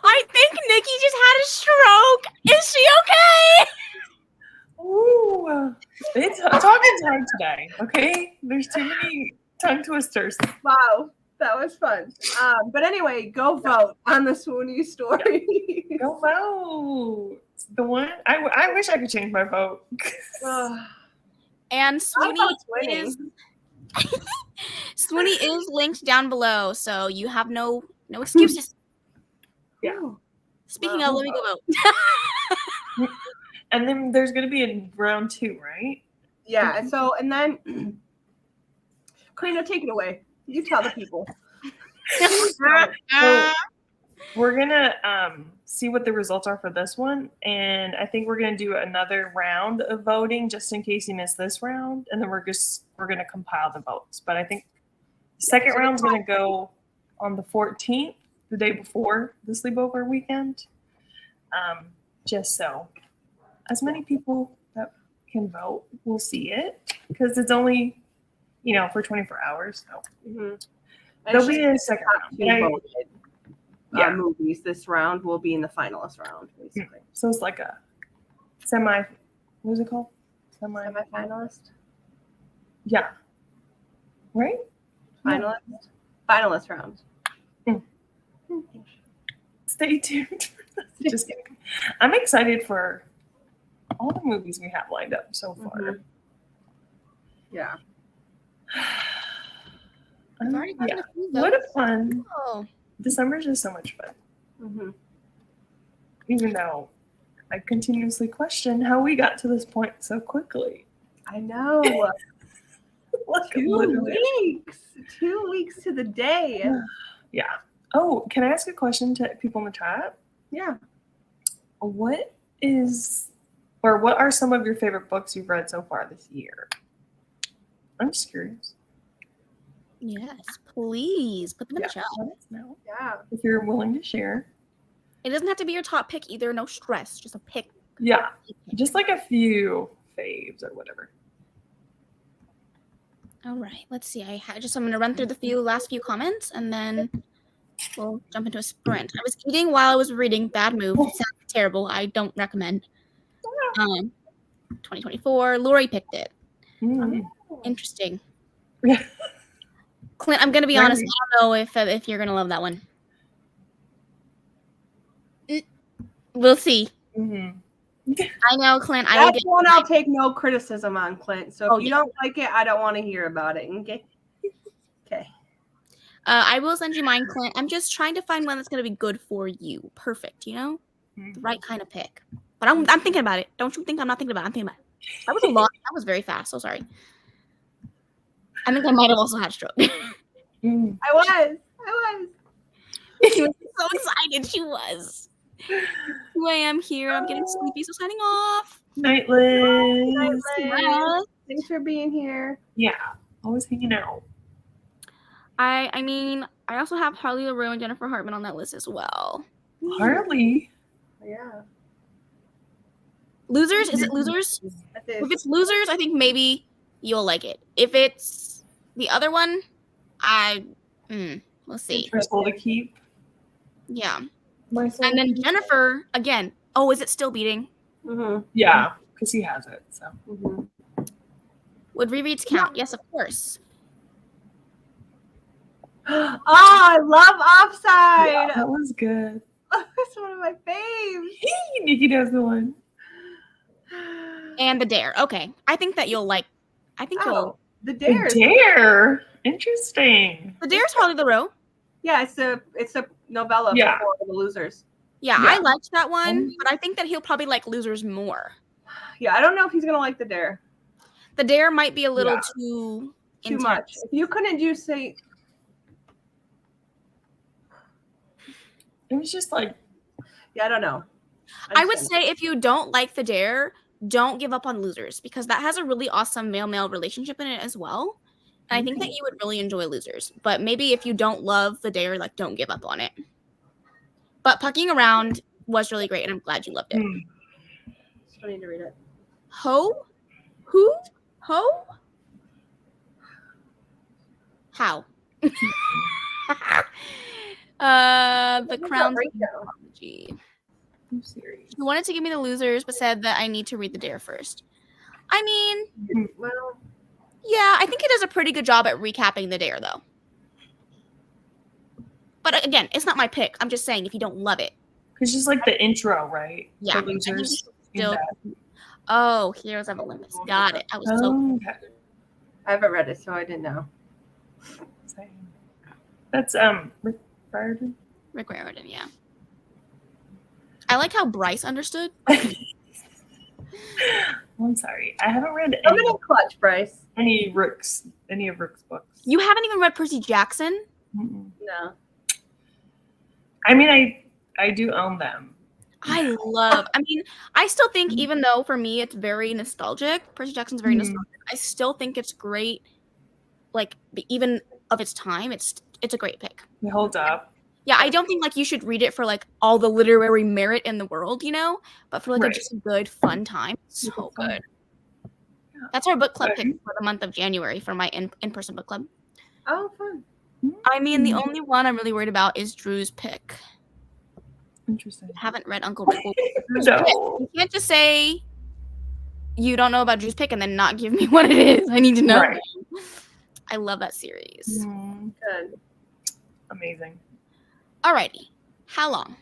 I think Niki just had a stroke. Is she okay? Ooh, it's talking time today. Okay, there's too many tongue twisters. Wow, that was fun. But anyway, go vote on the Swoony story. Go vote. The one I wish I could change my vote. And Swoony winning. is Swoony is linked down below, so you have no excuses. Yeah. Speaking of, let me go vote. And then there's gonna be a round 2, right? Yeah. And so, and then, Karina, take it away. You tell the people. So we're gonna see what the results are for this one, and I think we're gonna do another round of voting just in case you missed this round, and then we're gonna compile the votes. But I think the second round's gonna go on the 14th, the day before the sleepover weekend, just so as many people that can vote will see it, because it's only for 24 hours. So there'll be a second round. Movies this round will be in the finalist round, basically. So it's like a what is it called? Semi-finalist? Yeah. Right? Finalist round. Stay tuned. Just kidding. I'm excited for all the movies we have lined up so far. Yeah. I've already gotten a few votes. What a fun. Oh. December is just so much fun. Even though I continuously question how we got to this point so quickly. I know. 2 weeks. 2 weeks to the day. Yeah. Oh, can I ask a question to people in the chat? Yeah. What are some of your favorite books you've read so far this year? I'm just curious. Yes, please put them in the chat. No. Yeah. If you're willing to share. It doesn't have to be your top pick either. No stress. Just a pick. Yeah. Just like a few faves or whatever. All right. Let's see. I'm going to run through the last few comments, and then we'll jump into a sprint. I was eating while I was reading. Bad move. It sounds terrible. I don't recommend. 2024. Lori picked it. Interesting. Clint, I'm gonna be honest. I don't know if you're gonna love that one. We'll see. I know, Clint. That's one I'll take no criticism on, Clint. So if you don't like it, I don't want to hear about it. Okay. Okay. I will send you mine, Clint. I'm just trying to find one that's gonna be good for you. Perfect. The right kind of pick. But I'm thinking about it. Don't you think I'm not thinking about it? I'm thinking about it. That was a lot. That was very fast. So sorry. I think I might have also had a stroke. I was. She was so excited. She was. 2 a.m. here. I'm getting sleepy, so signing off. Night, Liz. Thanks for being here. Yeah, always hanging out. I mean, I also have Harley LaRue and Jennifer Hartman on that list as well. Harley? Yeah. Losers? Is it Losers? If it's Losers, I think maybe you'll like it. If it's the other one, we'll see. Interesting to keep. Yeah. And then Jennifer, again. Oh, is it still beating? Yeah, because he has it. So. Would rereads count? Yes, of course. Oh, I love Offside. Yeah, that was good. That's one of my faves. Niki does the one. And The Dare. Okay. I think that you'll like. I think you'll. The Dare. The Dare. Interesting. The Dare's Harley LaRue. Yeah, it's a novella before The Losers. Yeah, I liked that one, but I think that he'll probably like Losers more. Yeah, I don't know if he's gonna like The Dare. The Dare might be a little too much. If you couldn't do say It was just like, Yeah, I don't know. I would say if you don't like The Dare, don't give up on Losers, because that has a really awesome male-male relationship in it as well. And I think that you would really enjoy Losers. But maybe if you don't love The Dare, like, don't give up on it. But Pucking Around was really great, and I'm glad you loved it. Still need to read it. Ho? Who? Ho? How? The Crown. I'm serious. He wanted to give me the Losers, but said that I need to read The Dare first. I mean, Well, yeah, I think he does a pretty good job at recapping The Dare, though. But again, it's not my pick. I'm just saying if you don't love it. It's just like the intro, right? Yeah. The Losers. Still. Oh, Heroes of Olympus. Got it. I was so. Okay. I haven't read it, so I didn't know. Same. That's Rick Riordan. Rick Riordan, yeah. I like how Bryce understood. I'm sorry. I haven't read I'm in a clutch, Bryce. any of Rick's books. You haven't even read Percy Jackson? Mm-mm. No. I mean, I do own them. I still think, even though for me it's very nostalgic, Percy Jackson's very nostalgic, I still think it's great. Like, even of its time, it's a great pick. It holds up. Yeah, I don't think like you should read it for like all the literary merit in the world, but for like just a good fun time. So good. Yeah. That's our book club pick for the month of January for my in-person book club. Oh, fun. I mean, the only one I'm really worried about is Drew's pick. Interesting. I haven't read Uncle Rick. No. You can't just say you don't know about Drew's pick and then not give me what it is. I need to know. Right. I love that series. Good. Amazing. Alrighty. How long?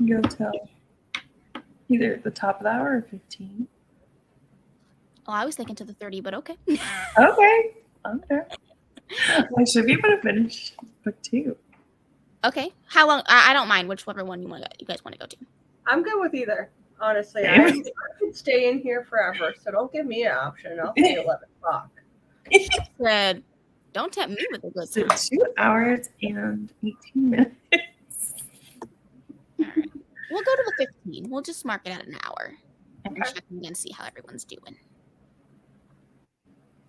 Go till either the top of the hour or 15. Oh, I was thinking to the 30, but okay. Okay. I should be able to finish book 2. Okay. How long? I don't mind whichever one you guys want to go to. I'm good with either. Honestly, I could stay in here forever, so don't give me an option. I'll stay 11 o'clock. Said, don't tempt me with a good time. 2 hours and 18 minutes. All right. We'll go to the 15. We'll just mark it at an hour and check and see how everyone's doing.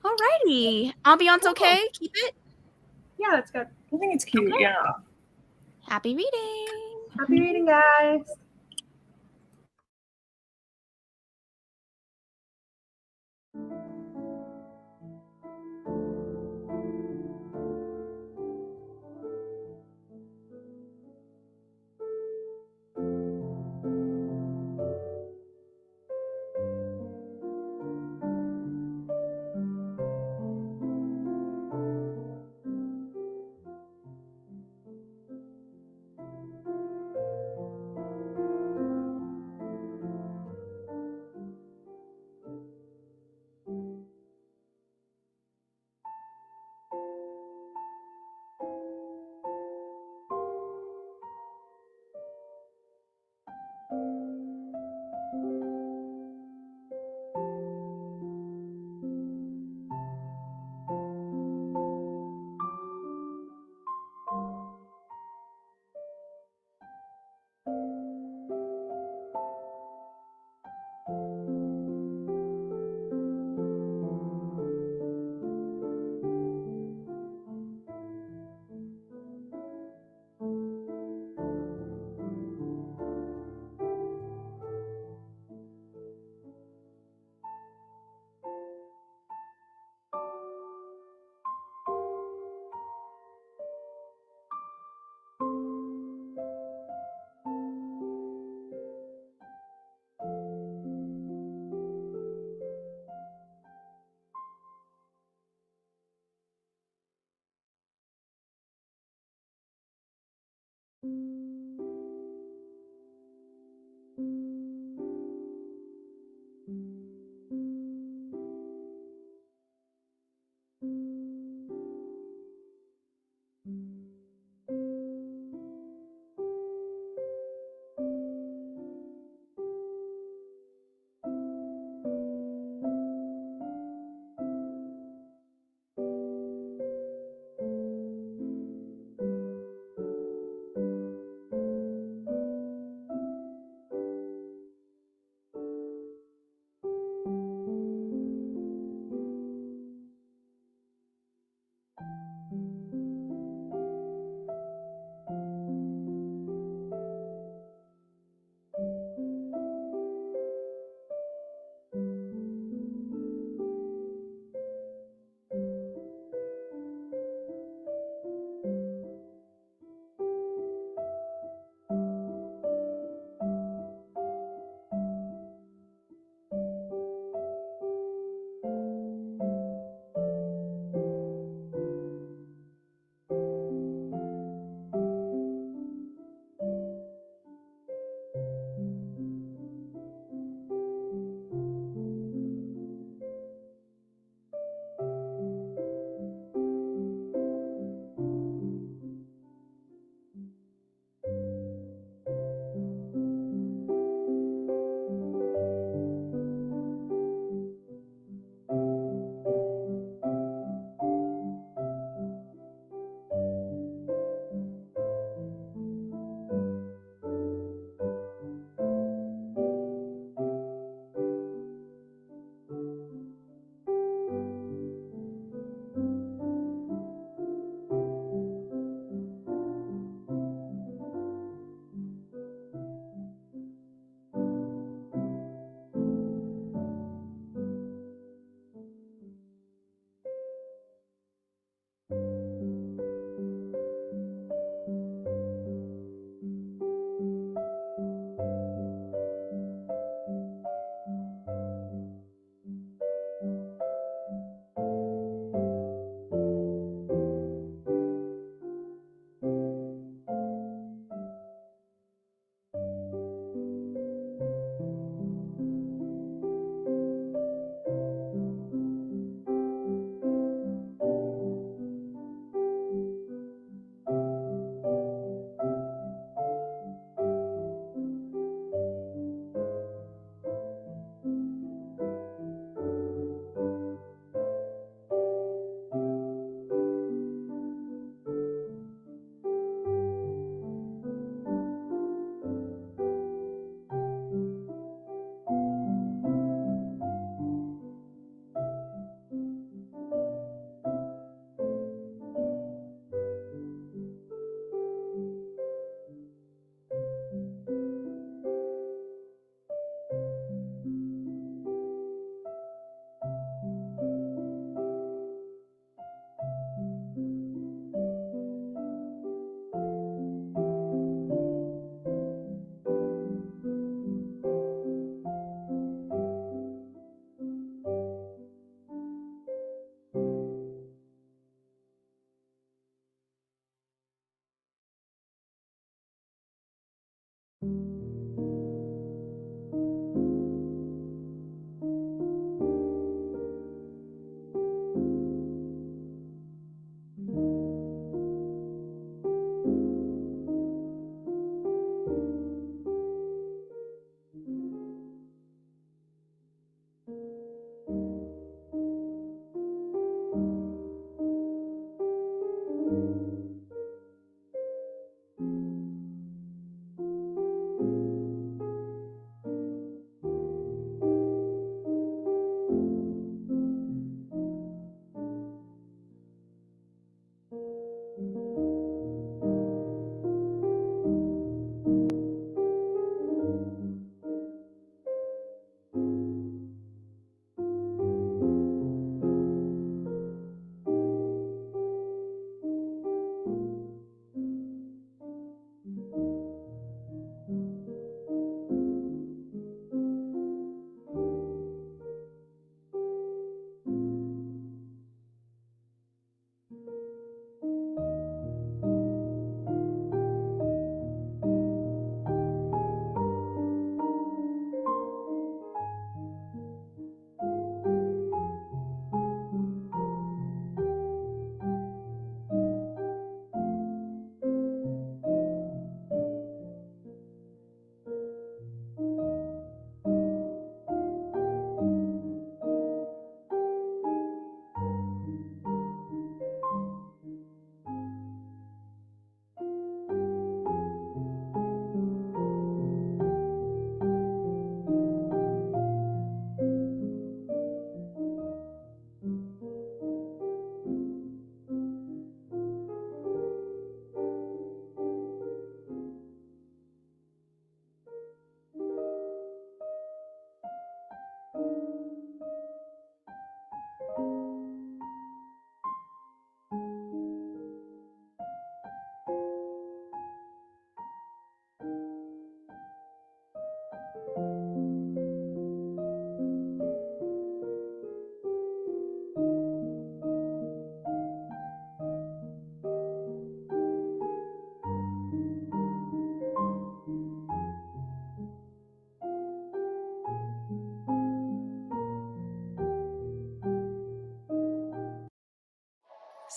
Alrighty. Ambiance okay? Keep it? Yeah, that's good. I think it's cute, yeah. Happy reading. Happy reading, guys.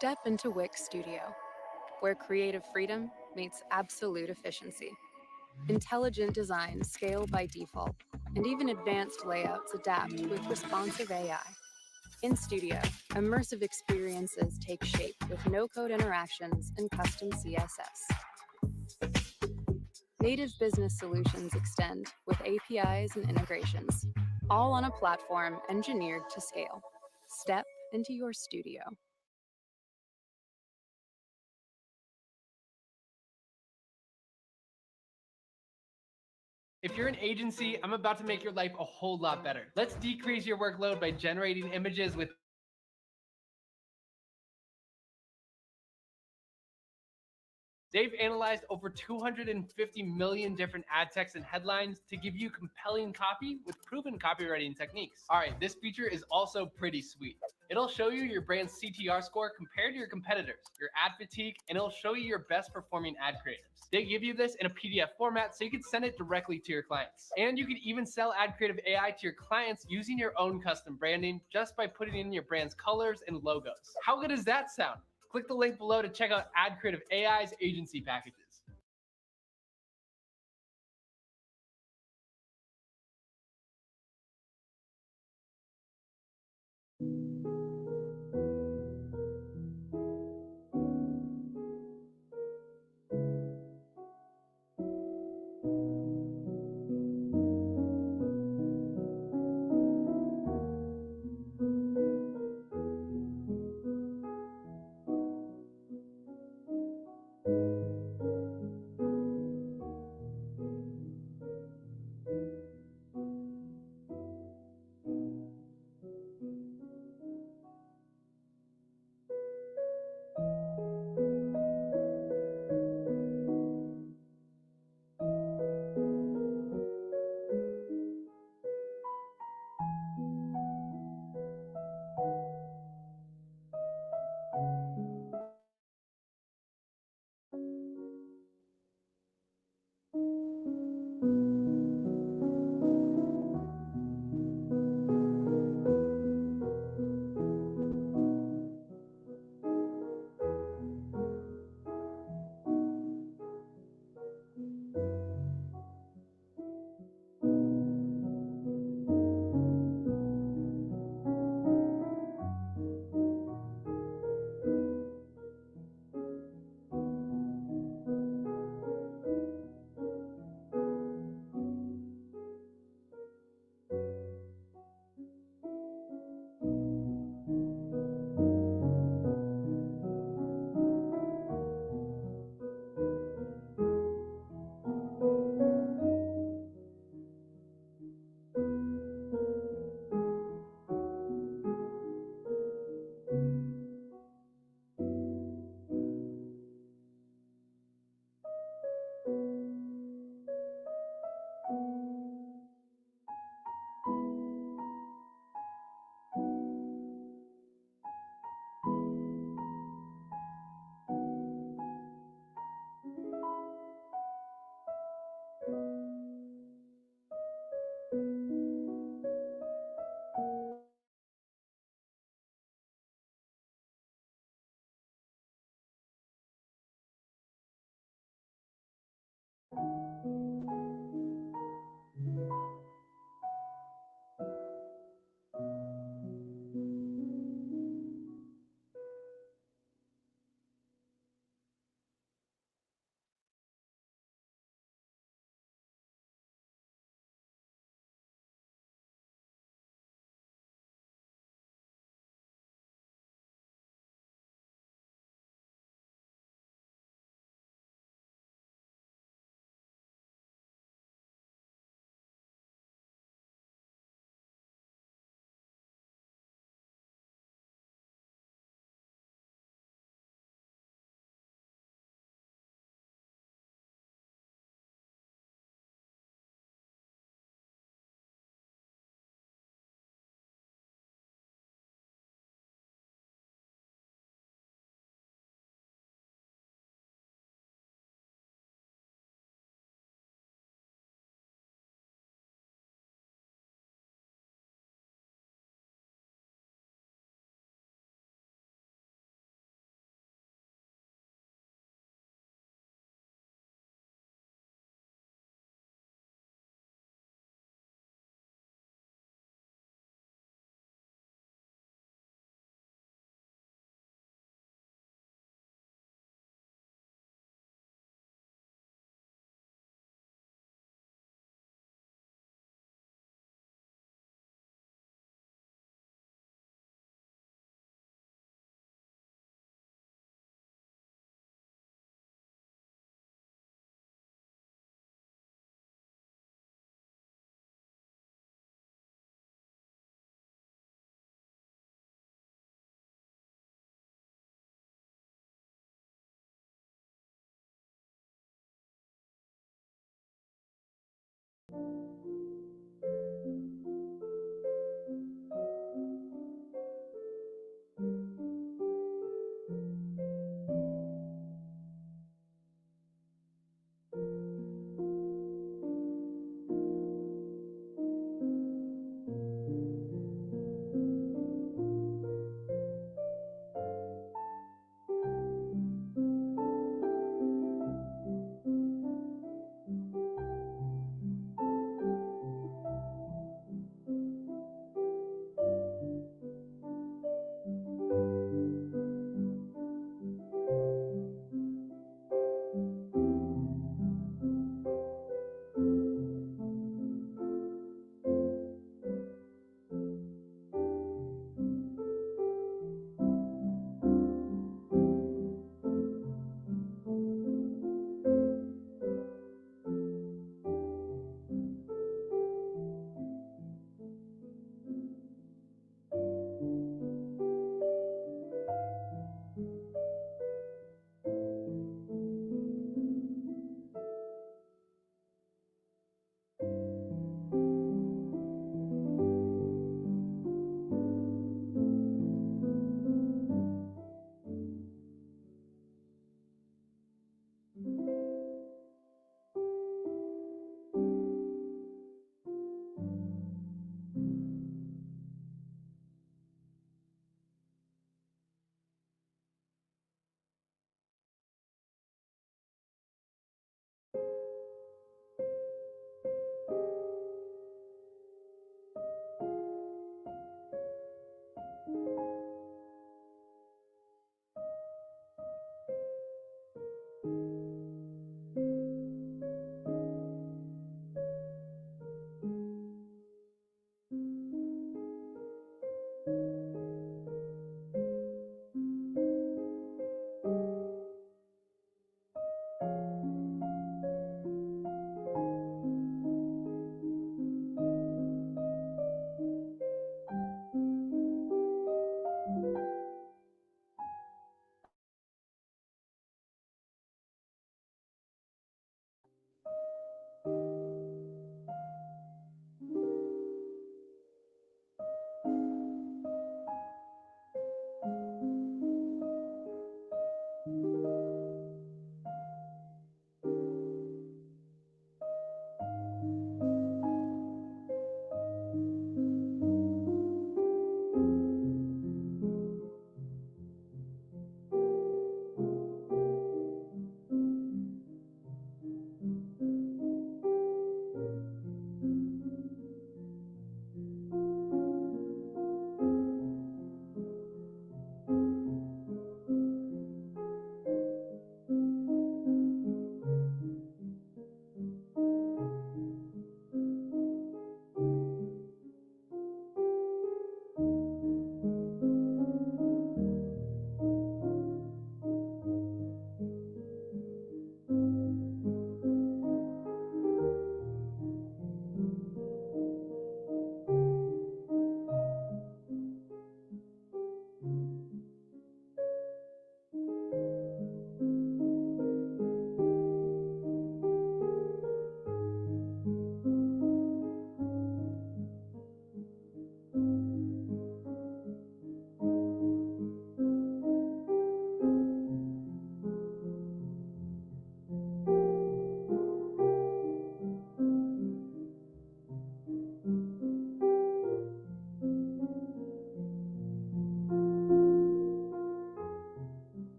Step into Wix Studio, where creative freedom meets absolute efficiency. Intelligent designs scale by default, and even advanced layouts adapt with responsive AI. In Studio, immersive experiences take shape with no-code interactions and custom CSS. Native business solutions extend with APIs and integrations, all on a platform engineered to scale. Step into your studio. If you're an agency, I'm about to make your life a whole lot better. Let's decrease your workload by generating images with They've analyzed over 250 million different ad texts and headlines to give you compelling copy with proven copywriting techniques. All right, this feature is also pretty sweet. It'll show you your brand's CTR score compared to your competitors, your ad fatigue, and it'll show you your best performing ad creatives. They give you this in a PDF format so you can send it directly to your clients. And you can even sell ad creative AI to your clients using your own custom branding just by putting in your brand's colors and logos. How good does that sound? Click the link below to check out Ad Creative AI's agency packages.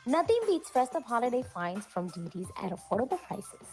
Nothing beats festive holiday finds from DD's at affordable prices.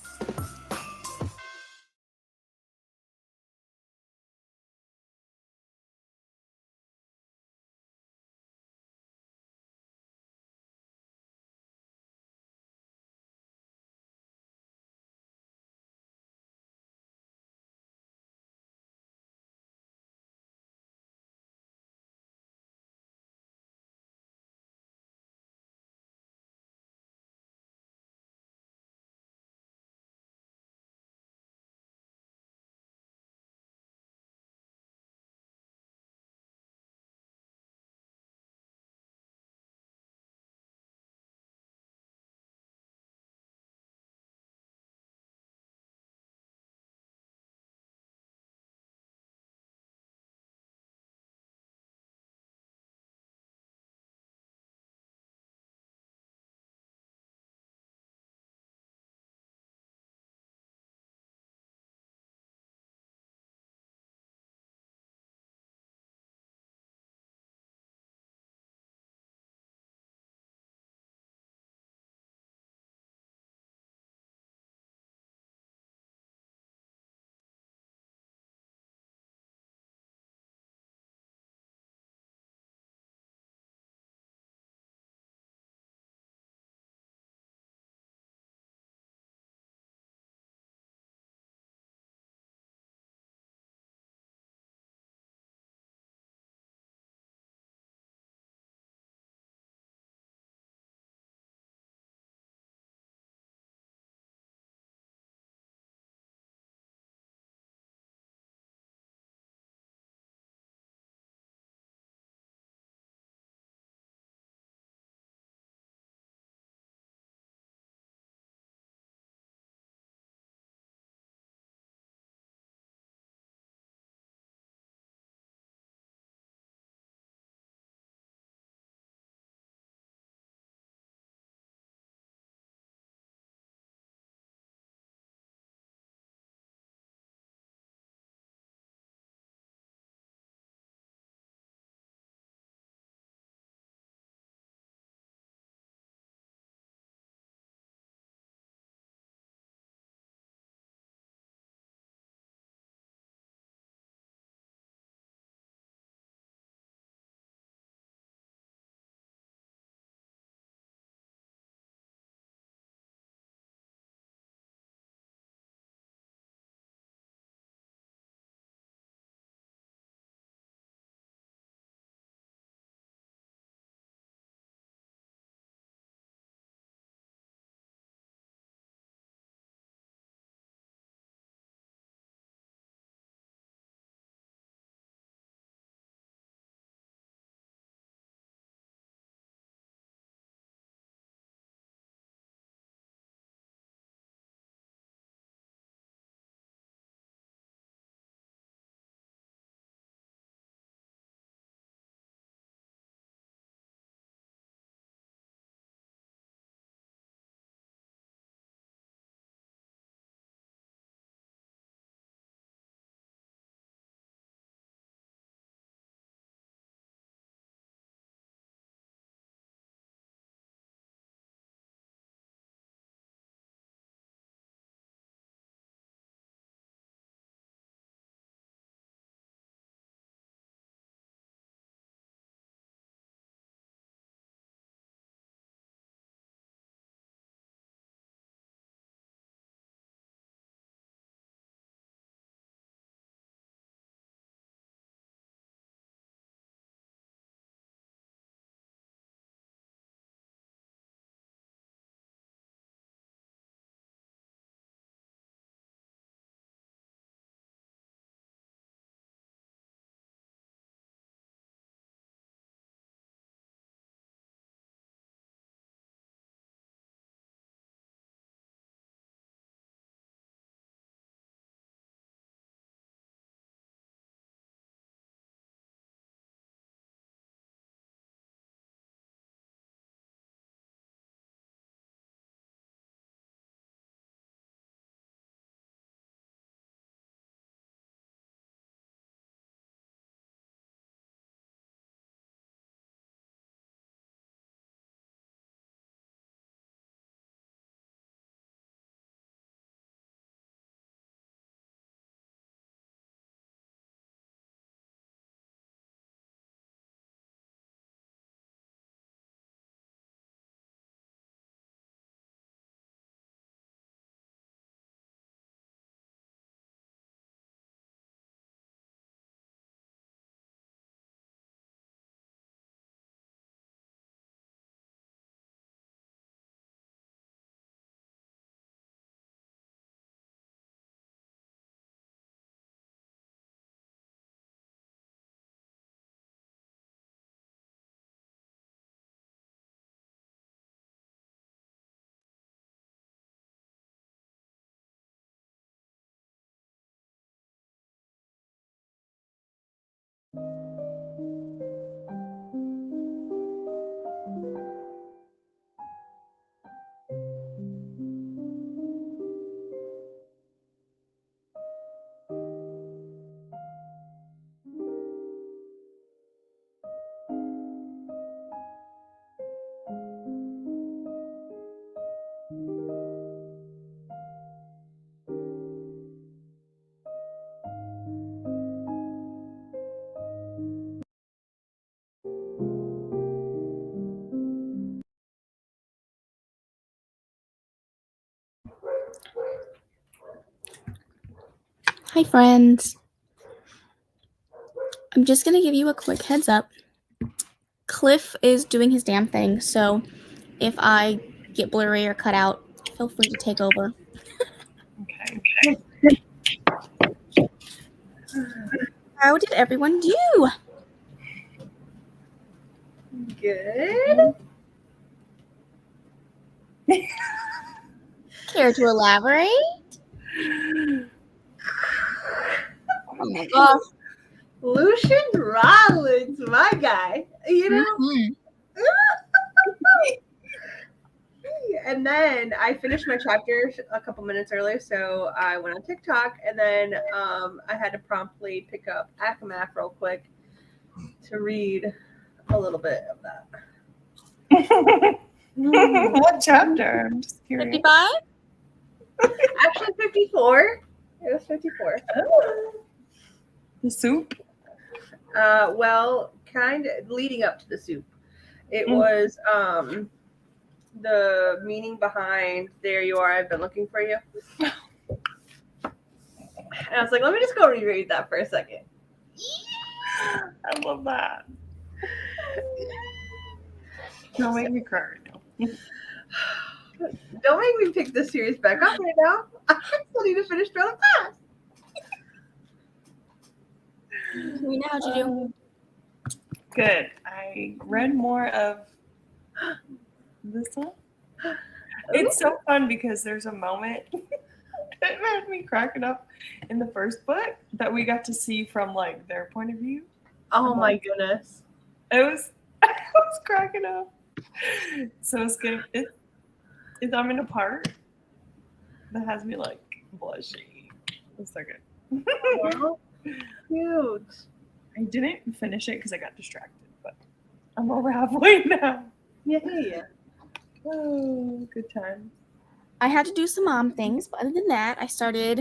Hi, friends. I'm just going to give you a quick heads up. Cliff is doing his damn thing, so if I get blurry or cut out, feel free to take over. Okay. How did everyone do? Good. Care to elaborate? Oh my gosh. Lucian Rollins, my guy. You know? Mhm. And then I finished my chapter a couple minutes early, so I went on TikTok, and then I had to promptly pick up Akamath real quick to read a little bit of that. What chapter? I'm just curious. 55? Actually, 54. It was 54. Oh. The soup? Well, kind of leading up to the soup. It was the meaning behind "There you are, I've been looking for you." And I was like, let me just go reread that for a second. I love that. Don't make me cry right now. Don't make me pick this series back up right now. I still need to finish Throne of Pass. We know how'd you do. Good. I read more of this one. It's so fun because there's a moment that had me cracking up in the first book that we got to see from like their point of view. Oh my goodness. I was cracking up. So it's good. I'm in a part that has me like blushing. It's so good. Oh, cute. I didn't finish it because I got distracted, but I'm over halfway now. Yay. Oh, good time. I had to do some mom things, but other than that, I started,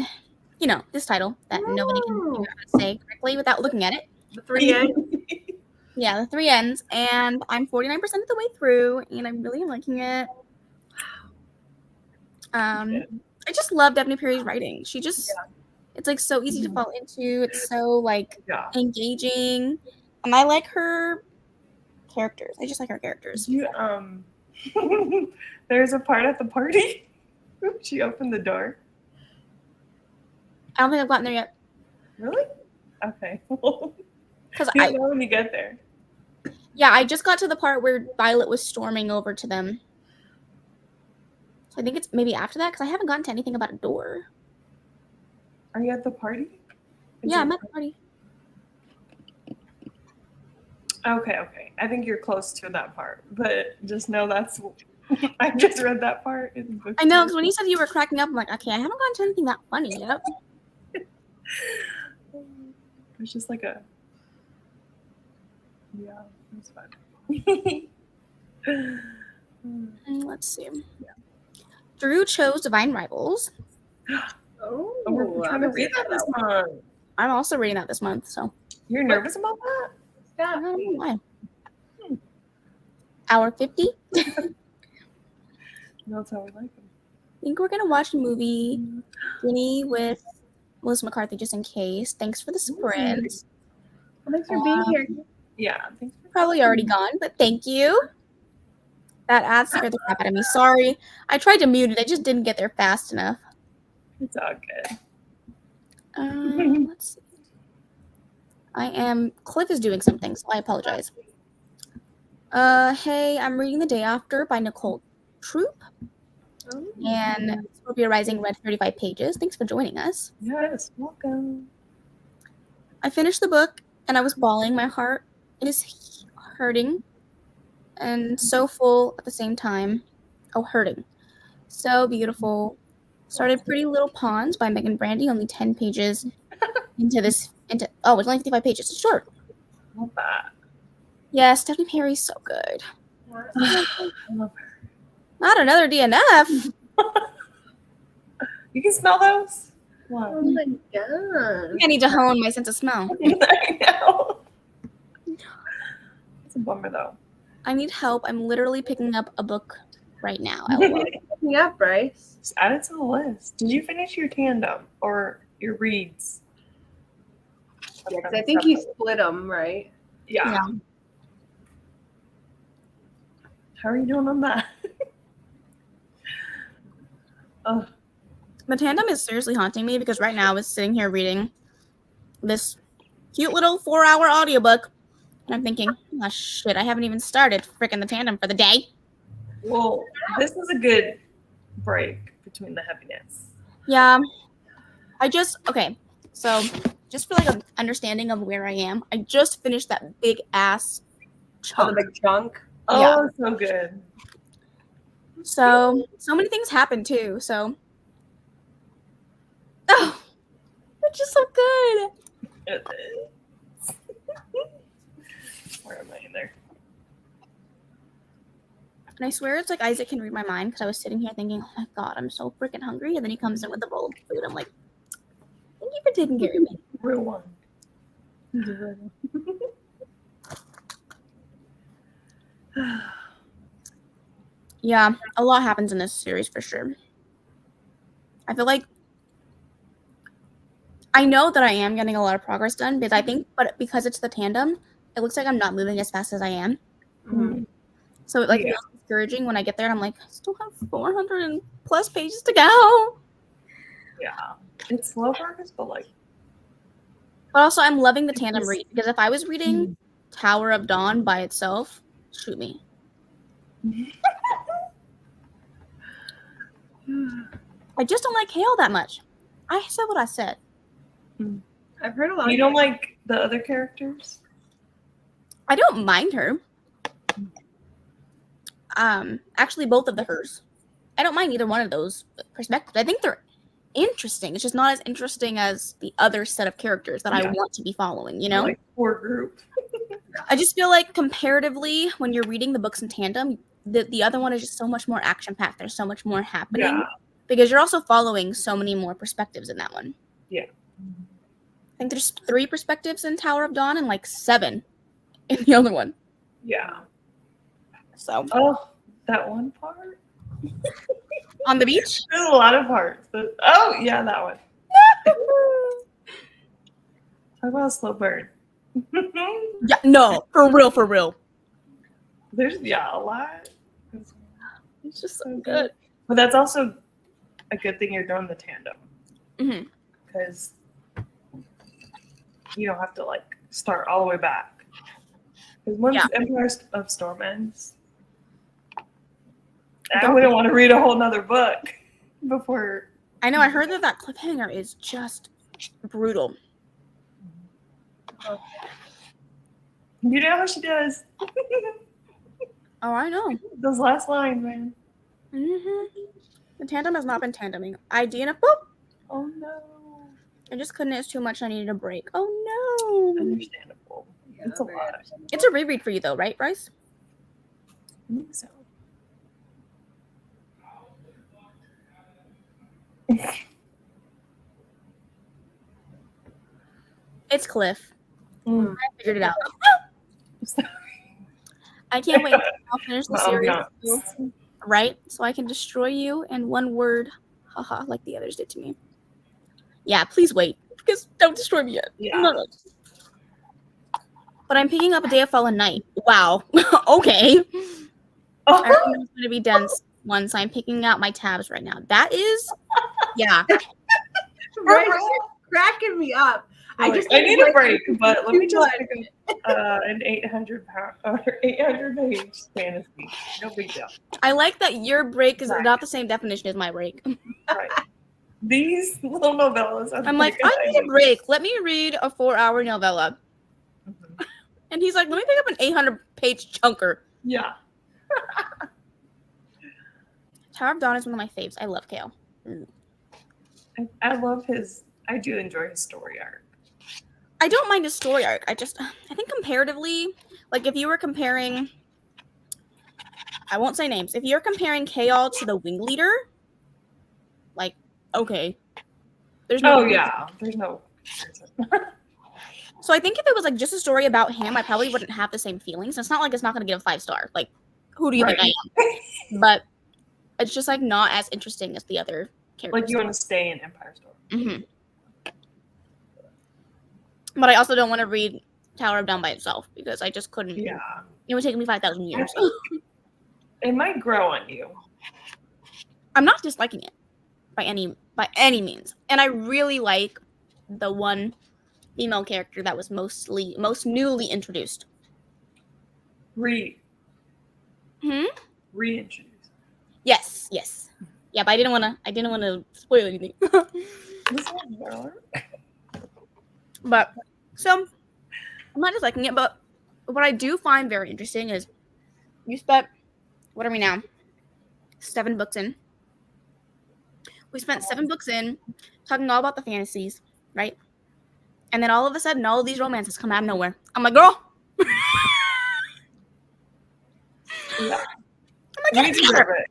this title that nobody can figure out how to say correctly without looking at it. The 3 ends. Yeah, the 3 ends, and I'm 49% of the way through, and I'm really liking it. I just love Daphne Perry's writing. She just, it's like so easy to fall into. It's so like engaging, and I like her characters. I just like her characters. There's a part at the party. She opened the door. I don't think I've gotten there yet. Really? Okay. Because I know when you get there. Yeah, I just got to the part where Violet was storming over to them. So I think it's maybe after that because I haven't gotten to anything about a door. Are you at the party? Yeah, I'm at the party. Okay. I think you're close to that part, but just know that's. I just read that part. I know, because when you said you were cracking up, I'm like, okay, I haven't gotten to anything that funny yet. It's just like a. Yeah, it's fun. Let's see. Yeah. Drew chose Divine Rivals. Oh, we're trying to read that this month. I'm also reading that this month, so. You're nervous about that? Yeah. I don't know why. Hour 50? That's how we like them. I think we're going to watch a movie, Ginny with Melissa McCarthy, just in case. Thanks for the sprint. Thanks for being here. Yeah. Thanks for probably already gone, but thank you. That ad scared the crap out of me. Sorry. I tried to mute it. I just didn't get there fast enough. It's all good. Let's see. Cliff is doing something, so I apologize. Hey, I'm reading The Day After by Nicole Troop. And Scorpio Rising read 35 pages. Thanks for joining us. Yes, welcome. I finished the book and I was bawling my heart. It is hurting and so full at the same time. Oh, hurting. So beautiful. Started Pretty Little Ponds by Megan Brandy, only 10 pages it's only 55 pages. It's short. Love that. Yeah, Stephanie Perry's so good. I love her. Not another DNF. You can smell those? Oh Wow. my god. I need to hone my sense of smell. I know. It's a bummer though. I need help. I'm literally picking up a book right now. LOL. Yeah, Bryce. Just add it to the list. Did you finish your tandem or your reads? Yeah, 'cause I think you split them, right? Yeah. Yeah. How are you doing on that? Oh, The tandem is seriously haunting me because right now I was sitting here reading this cute little 4-hour audiobook, and I'm thinking, oh shit, I haven't even started freaking the tandem for the day. well, this is a good break between the heaviness. Yeah. So just for like an understanding of where I am, I just finished that big ass Oh, chunk. the big chunk. Oh, Yeah. so good. So many things happened too. So, oh, it's just so good. It is. Where am I in there? And I swear it's like Isaac can read my mind because I was sitting here thinking, oh my god, I'm so freaking hungry. And then he comes in with a bowl of food. I'm like, thank you for taking care of me. Real one. Yeah, a lot happens in this series for sure. I feel like I know that I am getting a lot of progress done, but because it's the tandem, it looks like I'm not moving as fast as I am. Mhm. So it feels discouraging when I get there and I'm like, I still have 400 and plus pages to go. Yeah. It's slow progress, but like But also I'm loving the tandem read because if I was reading Tower of Dawn by itself, shoot me. I just don't like Hale that much. I said what I said. I've heard a lot. you don't like the other characters? I don't mind her. Actually, both of the hers. I don't mind either one of those perspectives. I think they're interesting. It's just not as interesting as the other set of characters that I want to be following, you know? Like core group. I just feel like comparatively, when you're reading the books in tandem, the other one is just so much more action-packed. There's so much more happening. Yeah. Because you're also following so many more perspectives in that one. Yeah. I think there's 3 perspectives in Tower of Dawn and like 7 in the other one. Yeah. So Oh, that one part? on the beach? There's a lot of parts. Oh, yeah, that one. Talk about a slow burn. Yeah, no, for real. There's, a lot. It's just so good. But that's also a good thing you're doing the tandem. Mm-hmm. Because you don't have to, like, start all the way back. Because once Empire of Storm ends, I wouldn't want to read a whole nother book before. I know, I heard that cliffhanger is just brutal. You know how she does. Oh, I know. Those last lines, man. Mm-hmm. The tandem has not been tandeming. I DNF, boop. Oh, no. I just couldn't. It's too much. I needed a break. Oh, no. Understandable. It's a lot. It's a reread for you, though, right, Bryce? I think so. It's Cliff. I figured it out. Sorry. I can't wait until I'll finish the Oh, series, no. too, right? So I can destroy you in one word. Haha, like the others did to me. Yeah, please wait. Because don't destroy me yet. Yeah. No. But I'm picking up A Day of Fallen Night. Wow. Okay. I reckon it's going to be dense once I'm picking out my tabs right now. That is, yeah. Right, you're cracking me up. I need a break, but let me just pick up an 800 page fantasy. No big deal. I like that your break is not the same definition as my break. Right. These little novellas. I'm like, I need a break. Let me read a 4-hour novella. And he's like, let me pick up an 800-page chunker. Yeah. Tower of Dawn is one of my faves. I love Kale. I love his. I do enjoy his story arc. I don't mind his story arc. I think comparatively, like if you were comparing, I won't say names. If you're comparing Kale to the Wing Leader, like, okay. There's no. Oh, yeah. There's no. So I think if it was like just a story about him, I probably wouldn't have the same feelings. It's not like it's not going to get a 5-star. Like, who do you think I am? But it's just like not as interesting as the other characters. Like you want to stay in Empire Storm. Mm-hmm. But I also don't want to read Tower of Dawn by itself because I just couldn't. Yeah. It would take me 5,000 years. It might grow on you. I'm not disliking it by any means, and I really like the one female character that was most newly introduced. Reintroduced. Yes. Yeah, but I didn't want to spoil anything. But so I'm not disliking it, but what I do find very interesting is you spent, what are we now? 7 books in. We spent 7 books in talking all about the fantasies, right? And then all of a sudden, all of these romances come out of nowhere. I'm like, girl. Yeah. I'm like, We deserve it.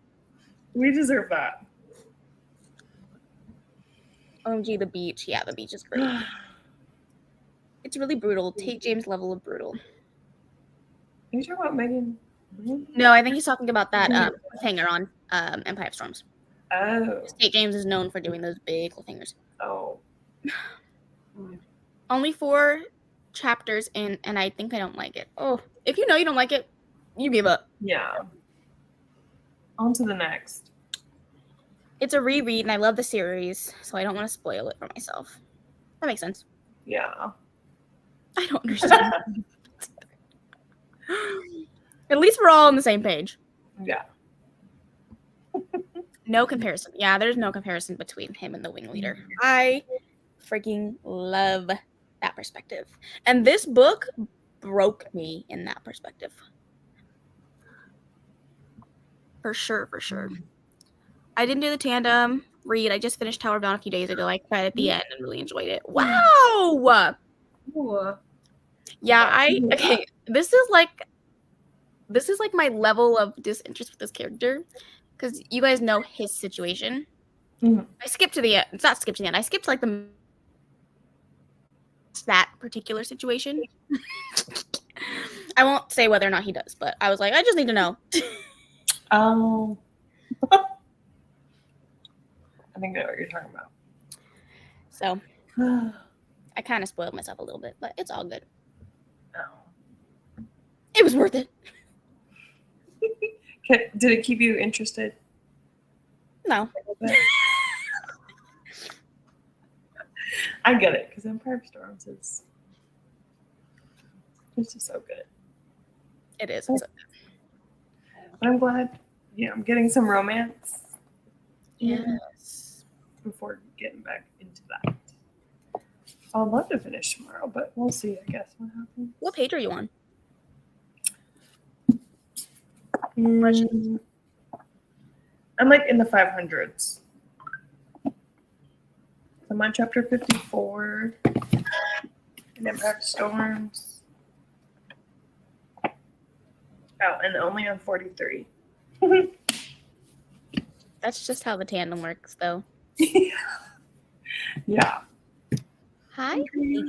We deserve that. OMG, the beach. Yeah, the beach is great. It's really brutal. Take James' level of brutal. Are you talking about Megan? No, I think he's talking about that cliffhanger on Empire of Storms. Oh. Tate James is known for doing those big cliffhangers. Oh. Only 4 chapters in, and I think I don't like it. Oh, if you know you don't like it, you give up. Yeah. On to the next. It's a reread, and I love the series, so I don't want to spoil it for myself. That makes sense. Yeah. I don't understand. At least we're all on the same page. Yeah. No comparison. Yeah, there's no comparison between him and the Wing Leader. I freaking love that perspective. And this book broke me in that perspective. For sure. I didn't do the tandem read. I just finished Tower of Dawn a few days ago. I cried at the end and really enjoyed it. Wow! Ooh. Yeah, okay. This is like my level of disinterest with this character. Because you guys know his situation. Mm-hmm. I skipped to the end. It's not skipped to the end. I skipped like that particular situation. I won't say whether or not he does, but I was like, I just need to know. Oh. I think I know what you're talking about. So I kind of spoiled myself a little bit, but it's all good. Oh. It was worth it. Did it keep you interested? No. I get it, because Empire of Storms is it's just so good. It is. But I'm glad, I'm getting some romance. Yes. Before getting back into that. I'd love to finish tomorrow, but we'll see, I guess, what happens. What page are you on? I'm like in the 500s. I'm on chapter 54 in Empire of Storms. Oh, and only on 43. That's just how the tandem works, though. Yeah. Hi, Nikki.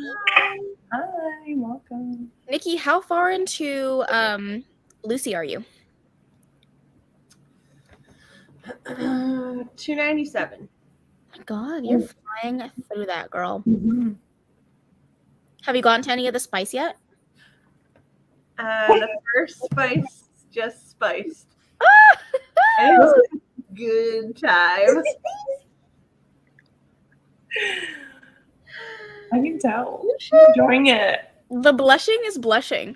Hi, welcome. Nikki, how far into Lucy are you? 297. Oh my God, you're flying through that, girl. Mm-hmm. Have you gotten to any of the spice yet? The first spice just spiced. And it was a good time. I can tell. Enjoying it. The blushing is blushing.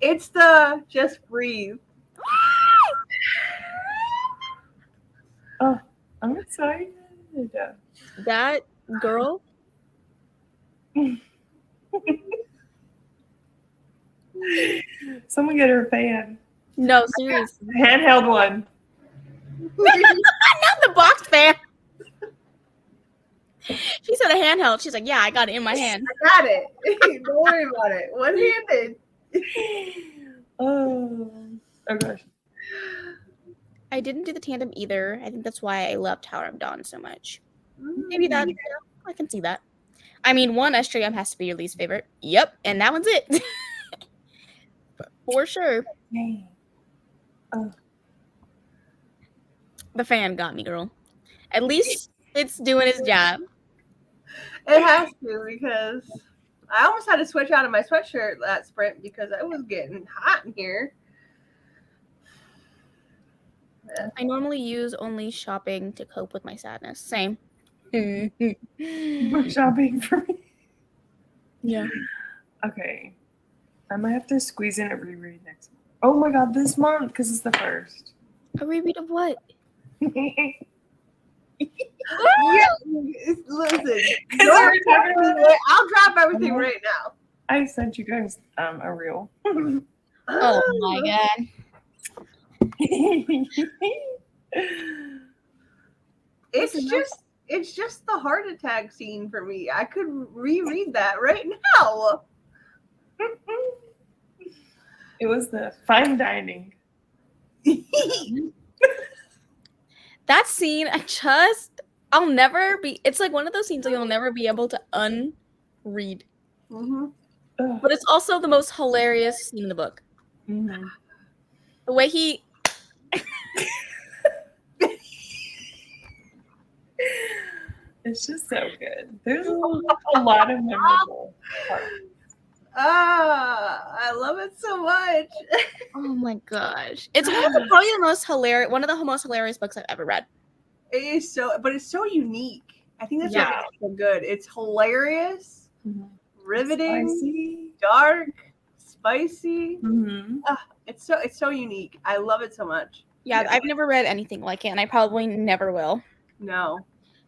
It's the just breathe. Oh, I'm excited. That girl. Someone get her a fan. No, seriously. Handheld one. Not the box fan. She said a handheld. She's like, yeah, I got it in my hand. I got it. Don't worry about it. One-handed. Oh gosh. I didn't do the tandem either. I think that's why I love Tower of Dawn so much. Maybe that, yeah, I can see that. I mean, one SJM has to be your least favorite. Yep, and that one's it. For sure. Dang. Oh. The fan got me, girl. At least it's doing its job. It has to, because I almost had to switch out of my sweatshirt that sprint because it was getting hot in here. Yeah. I normally use only shopping to cope with my sadness. Same. More shopping for me. Yeah. Okay. I might have to squeeze in a reread next month. Oh my god, this month, because it's the first. A reread of what? Yeah, listen, I'll drop everything right now. I sent you guys a reel. Oh my god. It's just the heart attack scene for me. I could reread that right now. It was the fine dining. That scene, I'll never be, it's like one of those scenes that you'll never be able to unread. Mm-hmm. But it's also the most hilarious scene in the book. Mm-hmm. The way he... It's just so good. There's a lot of memorable parts. I love it so much. Oh my gosh. It's probably the most hilarious, one of the most hilarious books I've ever read. It is so, but it's so unique. I think that's Yeah. what makes it so good. It's hilarious, riveting, Spicy. dark, spicy. Mm-hmm. It's so unique. I love it so much. Yeah, I've never read anything like it, and I probably never will. No.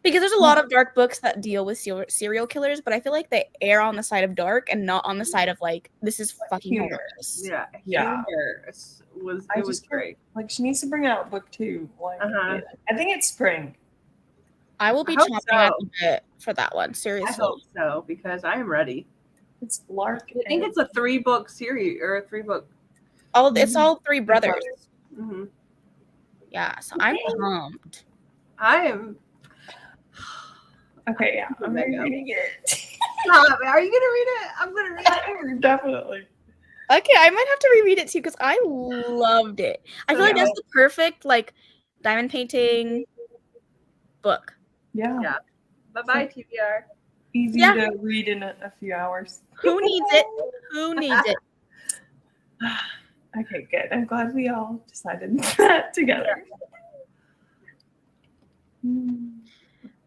Because there's a lot of dark books that deal with serial killers, but I feel like they err on the side of dark and not on the side of like, this is fucking hilarious. Yeah. Yeah. It was great. Like, she needs to bring out book 2. Like, Uh-huh. I think it's spring. I will be I hope chomping so. at the bit for that one. I Seriously. hope so, because I am ready. It's Lark. I think it's a 3-book series or a 3-book. It's all three brothers. Mm-hmm. Yeah, so I'm pumped. I am. Okay, yeah. I'm reading it. Stop. Are you gonna read it? I'm gonna read it. Definitely. Okay, I might have to reread it too because I loved it. I feel like that's the perfect like diamond painting book. Yeah. Yeah. Bye-bye, TBR. Easy to read in a few hours. Who needs it? Who needs it? Okay, good. I'm glad we all decided that together.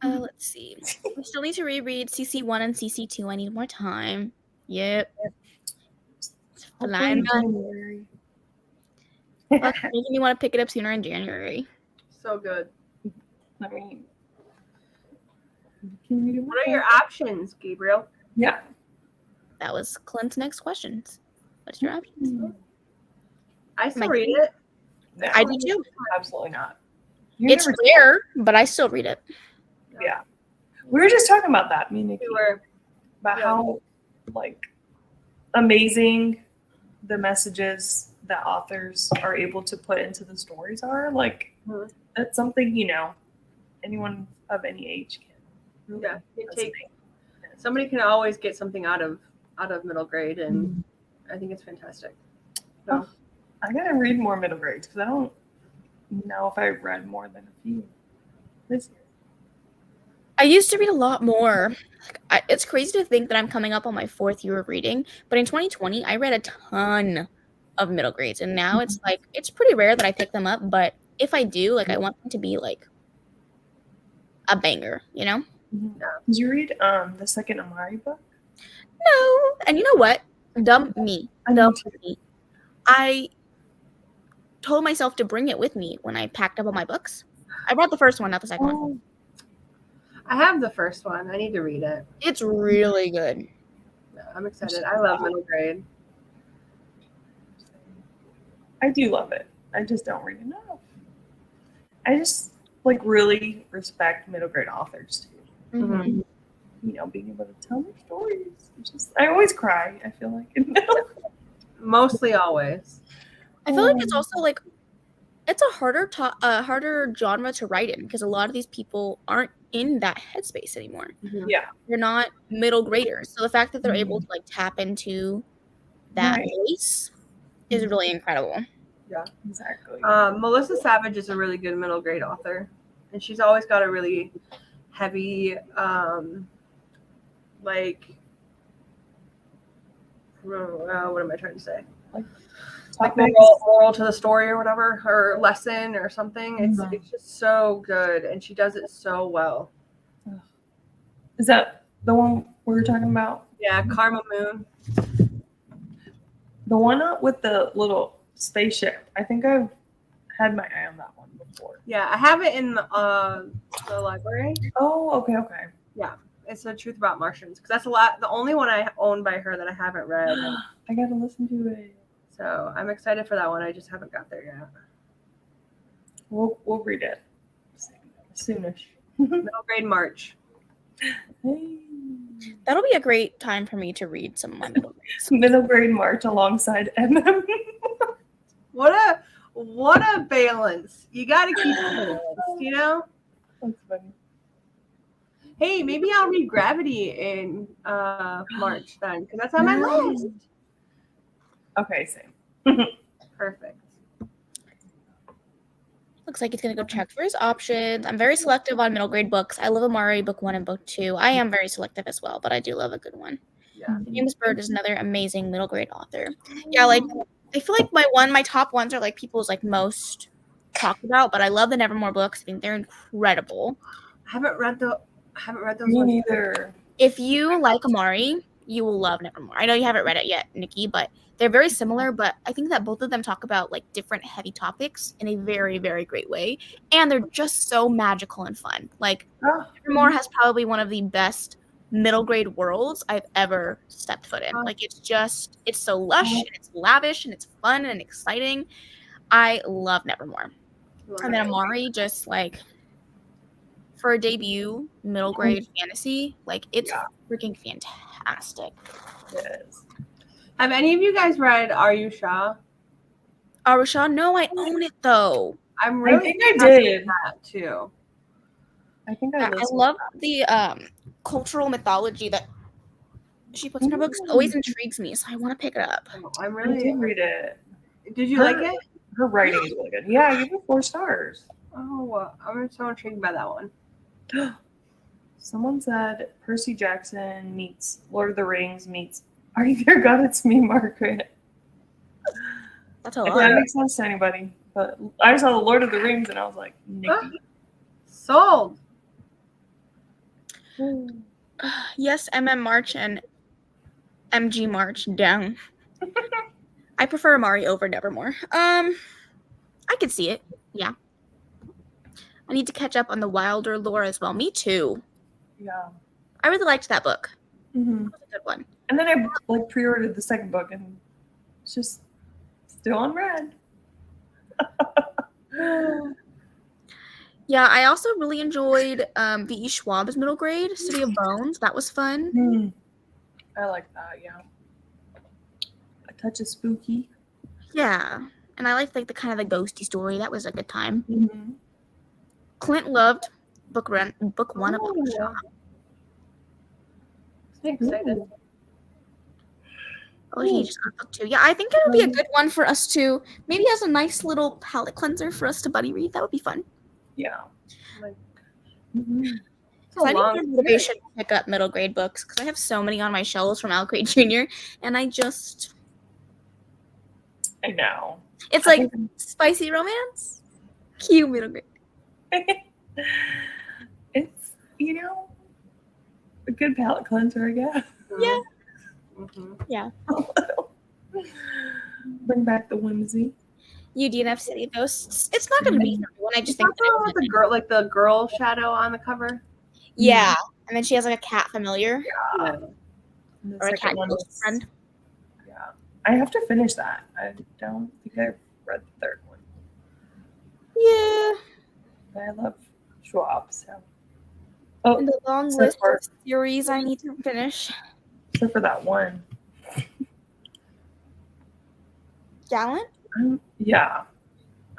Let's see. We still need to reread CC1 and CC2. I need more time. Yep. It's flying by. January. Making me want to pick it up sooner in January. So good. I mean, can we do What are your options, Gabriel? Yeah. That was Clint's next questions. What's your options? I still read it. No, I do too. Absolutely not. It's rare, but I still read it. Yeah. We were just talking about that, me and Niki. We were. About how, like, amazing the messages that authors are able to put into the stories are. Like, that's something, anyone of any age can. Yeah. Somebody can always get something out of middle grade, and I think it's fantastic. So. I gotta read more middle grades because I don't know if I've read more than a few this year. I used to read a lot more. It's crazy to think that I'm coming up on my 4th year of reading, but in 2020, I read a ton of middle grades, and now it's like, it's pretty rare that I pick them up, but if I do, like, I want them to be like a banger, Yeah. Did you read the second Amari book? No. And you know what? Dumb me. I told myself to bring it with me when I packed up all my books. I brought the first one, not the second one. I have the first one. I need to read it. It's really good. Yeah, I'm excited. I love middle grade. I do love it. I just don't read enough. I just like really respect middle grade authors too. Mhm. You know, being able to tell their stories. I always cry. I feel like Mostly always. I feel like it's also like it's a harder genre to write in because a lot of these people aren't in that headspace anymore. yeah, They're not middle graders, so the fact that they're able to like tap into that Right. voice is really incredible. Yeah. Exactly. Melissa Savage is a really good middle grade author, and she's always got a really heavy, like, what am I trying to say? Like moral to the story or whatever, or lesson or something. It's just so good, and she does it so well. Is that the one we were talking about? Yeah, Karma Moon. The one with the little spaceship. I think I've had my eye on that one before. Yeah, I have it in the library. Oh, okay, okay. Yeah, it's The Truth About Martians, because that's the only one I own by her that I haven't read. I gotta listen to it. So I'm excited for that one. I just haven't got there yet. We'll read it soonish. Middle grade March. Hey. That'll be a great time for me to read some of my middle grades. Middle grade March alongside MM. What a balance. You got to keep it balanced, you know? That's funny. Hey, maybe I'll read Gravity in March then, because that's on my list. Okay, same. Perfect. Looks like he's gonna go check for his options. I'm very selective on middle grade books. I love Amari book 1 and book 2. I am very selective as well, but I do love a good one. Yeah. James Bird is another amazing middle grade author. Yeah, like I feel like my top ones are like people's like most talked about, but I love the Nevermore books. I think they're incredible. I haven't read those. Me ones. neither. If you like Amari, you will love Nevermore. I know you haven't read it yet, Nikki, but they're very similar, but I think that both of them talk about like different heavy topics in a very, very great way. And they're just so magical and fun. Like Nevermore has probably one of the best middle grade worlds I've ever stepped foot in. Like it's so lush and it's lavish and it's fun and exciting. I love Nevermore. And then Amari just like for a debut middle grade fantasy, like it's freaking fantastic. It is. Have any of you guys read Are You Shaw? Arusha? No, I own it though. I'm really I think I did that too. I think I love the cultural mythology that she puts in her books. It always intrigues me, so I want to pick it up. I'm I really. did read it. Did you like it? Her writing is really good. Yeah, I give it 4 stars. Oh, I'm so intrigued by that one. Someone said Percy Jackson meets Lord of the Rings meets Are You There, God? It's Me, Margaret. That's a If lot. that makes sense to anybody. But I saw the Lord of the Rings and I was like, Niki. Sold. Yes, MM March and MG March down. I prefer Amari over Nevermore. I could see it. Yeah. I need to catch up on the Wilder lore as well. Me too. Yeah. I really liked that book. Mm-hmm. That was a good one. And then I like pre-ordered the second book and it's just still unread. Yeah, I also really enjoyed V.E. Schwab's middle grade, City of Bones. That was fun. I like that, yeah. A touch of spooky. Yeah. And I liked like the kind of the ghosty story. That was a good time. Mm-hmm. Clint loved book 1 of Liveshow. I'm excited. Oh, he just got book 2. Yeah, I think it would be a good one for us to maybe as a nice little palate cleanser for us to buddy read. That would be fun. Yeah. So I need more motivation to pick up middle grade books because I have so many on my shelves from Alcrate Jr. And I know. It's like spicy romance, cute middle grade. It's, a good palate cleanser, I guess. Yeah. Mm-hmm. Yeah. Bring back the whimsy. UDNF City of Ghosts. It's not going to be for everyone. I just think with the girl, like the girl shadow on the cover. Yeah, and then she has like a cat familiar Yeah. or a cat ghost friend. Yeah, I have to finish that. I don't think I've read the third one. Yeah. But I love Schwab, so. And the long except list for- of series I need to finish. Except for that one. Gallant? Yeah.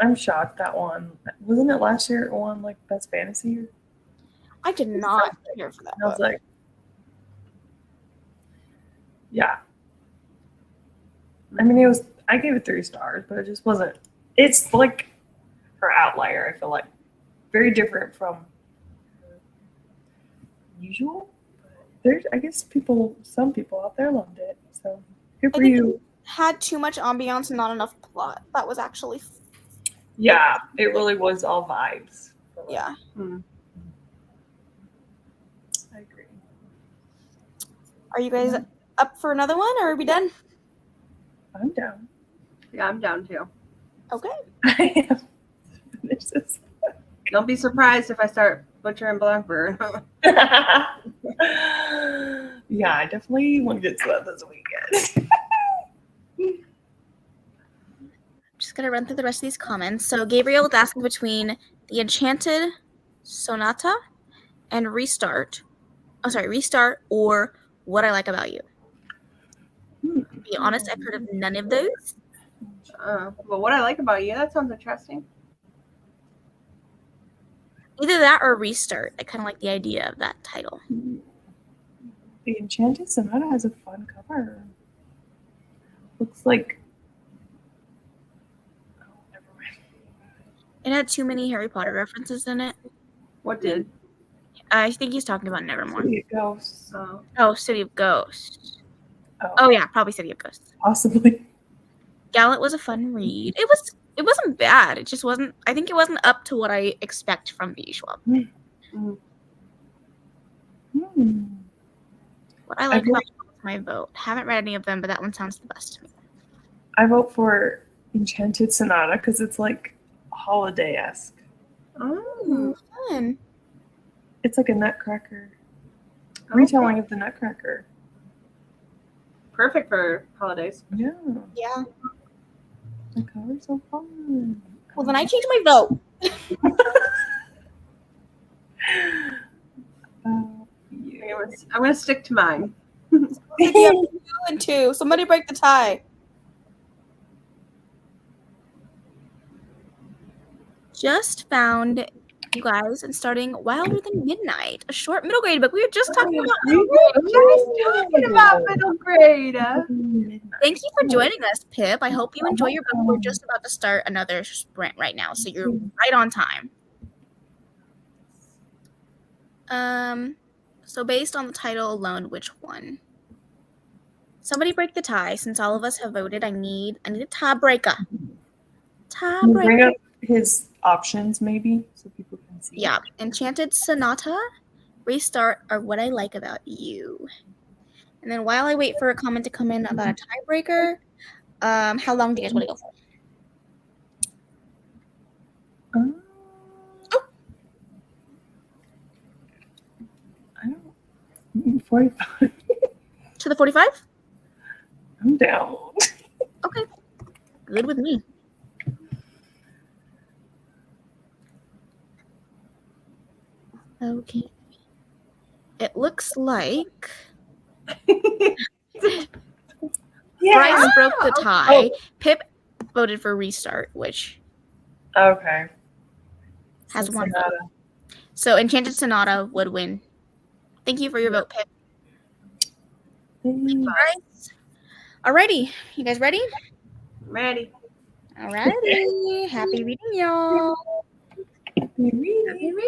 I'm shocked that one. Wasn't it last year it won like Best Fantasy? I did not care for that And I was book. like, yeah. I mean, I gave it 3 stars, but it just wasn't. It's like her outlier, I feel like. Very different from usual. I guess some people out there loved it. So good for you. It had too much ambiance and not enough plot. That was actually. Yeah, it really was all vibes. Yeah. I agree. Are you guys up for another one, or are we done? I'm down. Yeah, I'm down too. Okay. I am. Finish this. Don't be surprised if I start butchering Blackbird. Yeah, I definitely want to get to that this weekend. Just gonna run through the rest of these comments. So Gabriel is asking between the Enchanted Sonata and Restart. Restart or What I Like About You. To be honest, I've heard of none of those. Well, What I Like About You, that sounds interesting. Either that or Restart. I kind of like the idea of that title. The Enchanted Sonata has a fun cover. Looks like. Oh, never mind. It had too many Harry Potter references in it. What did? I think he's talking about Nevermore. City of Ghosts. Oh, City of Ghosts. Oh, Oh yeah, probably City of Ghosts. possibly. Gallant was a fun read. It wasn't bad. It just wasn't. I think it wasn't up to what I expect from V. Schwab. What I like about my vote. Haven't read any of them, but that one sounds the best to me. I vote for Enchanted Sonata because it's like holiday-esque. Oh, fun. It's like a Nutcracker. Retelling of the Nutcracker. Perfect for holidays. Yeah. Yeah. The cover's so fun. Well, then I changed my vote. I'm gonna stick to mine. 2 and 2. Somebody break the tie. Just found you guys and starting Wilder Than Midnight, a short middle grade book. We were just talking about middle grade. Thank you for joining us, Pip. I hope you enjoy your book. We're just about to start another sprint right now, so you're right on time. So based on the title alone, which one? Somebody break the tie. Since all of us have voted, I need a tiebreaker. Can you bring up his options maybe so people can see? Yeah, Enchanted Sonata, Restart, or What I Like About You. And then while I wait for a comment to come in about a tiebreaker, how long do you guys want to go for? I don't. 45. To the 45? I'm down. Okay. Good with me. Okay. It looks like Bryce broke the tie. Pip voted for Restart, which has one vote. So Enchanted Sonata would win. Thank you for your vote, Pip. Bryce. Alrighty. You guys ready? Ready. Alrighty. Happy reading, y'all. Happy reading.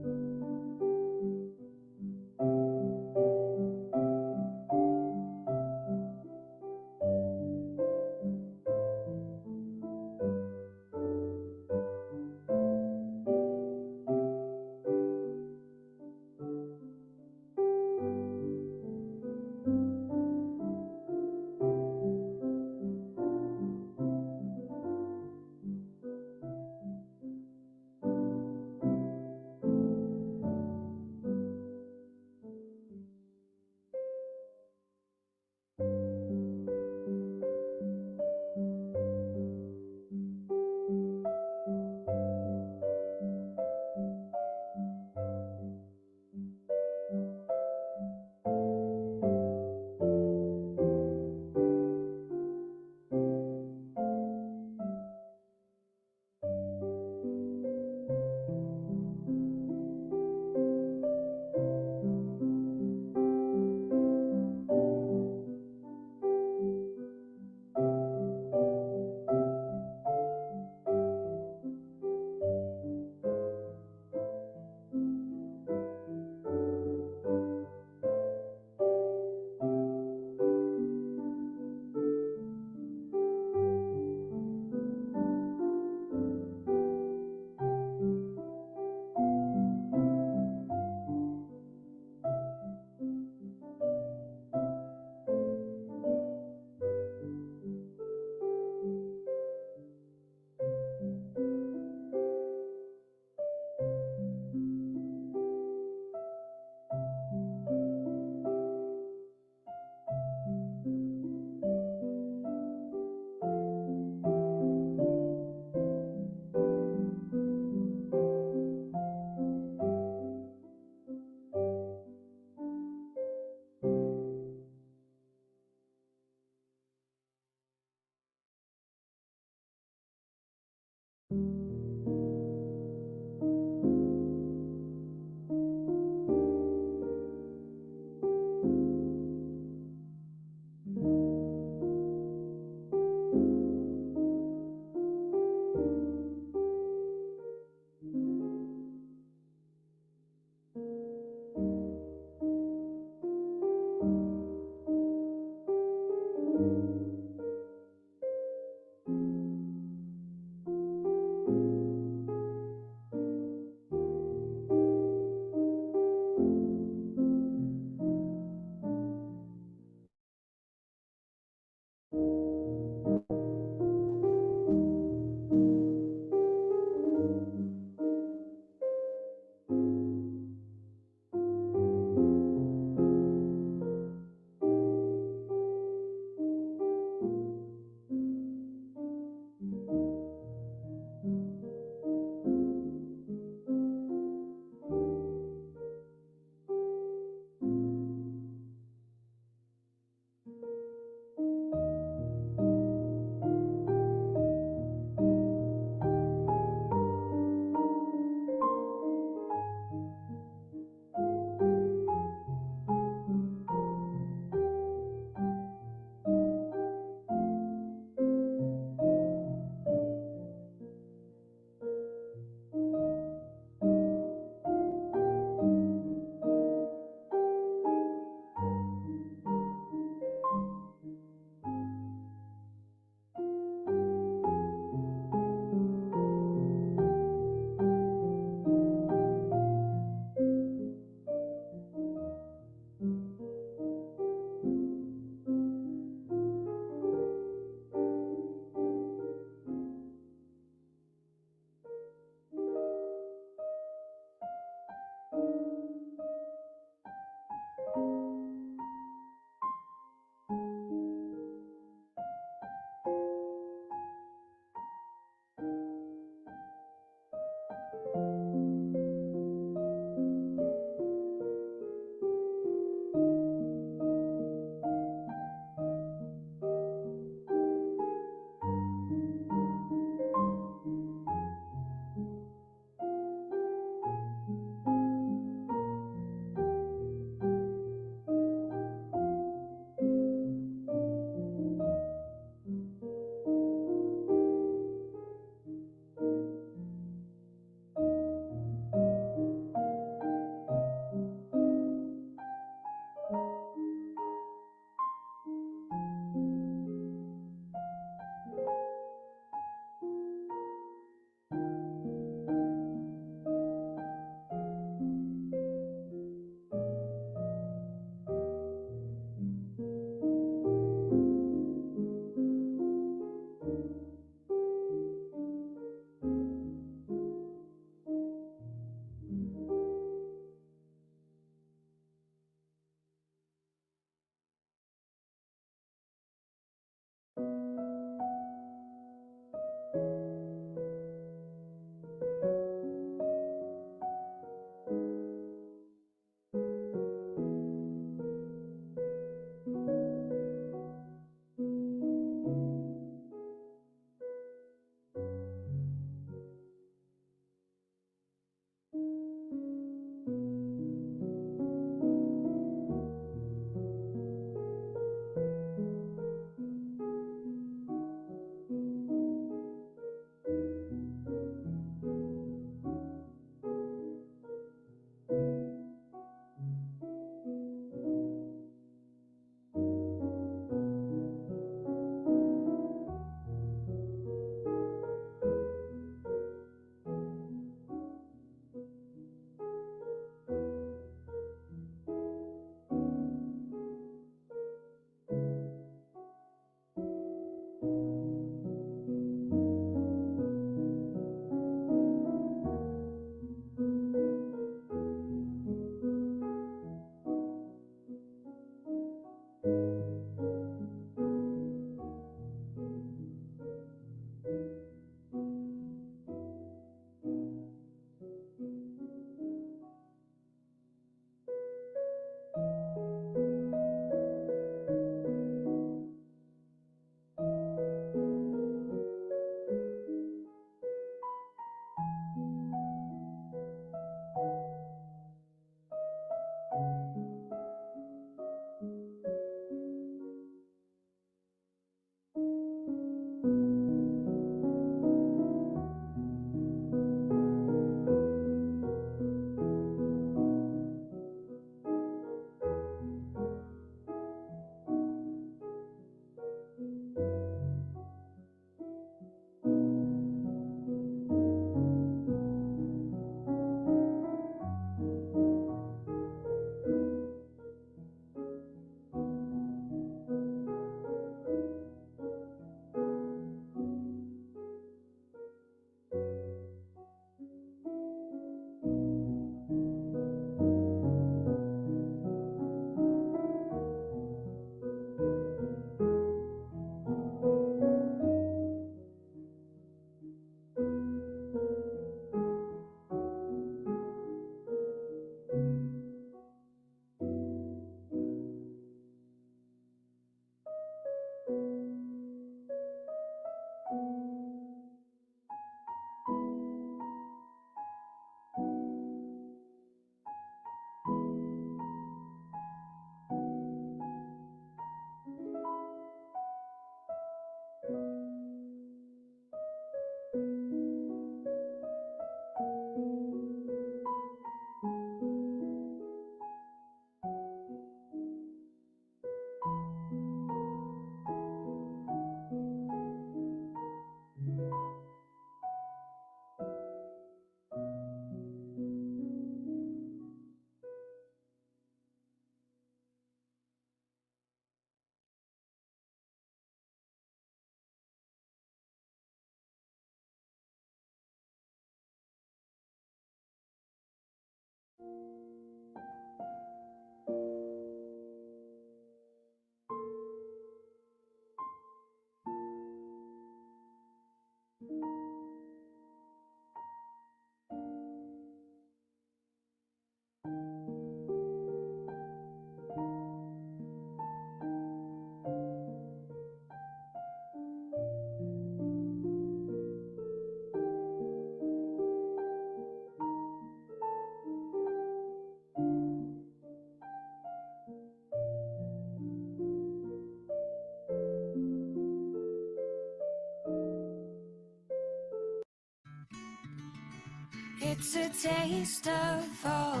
It's a taste of fall,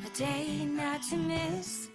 a day not to miss.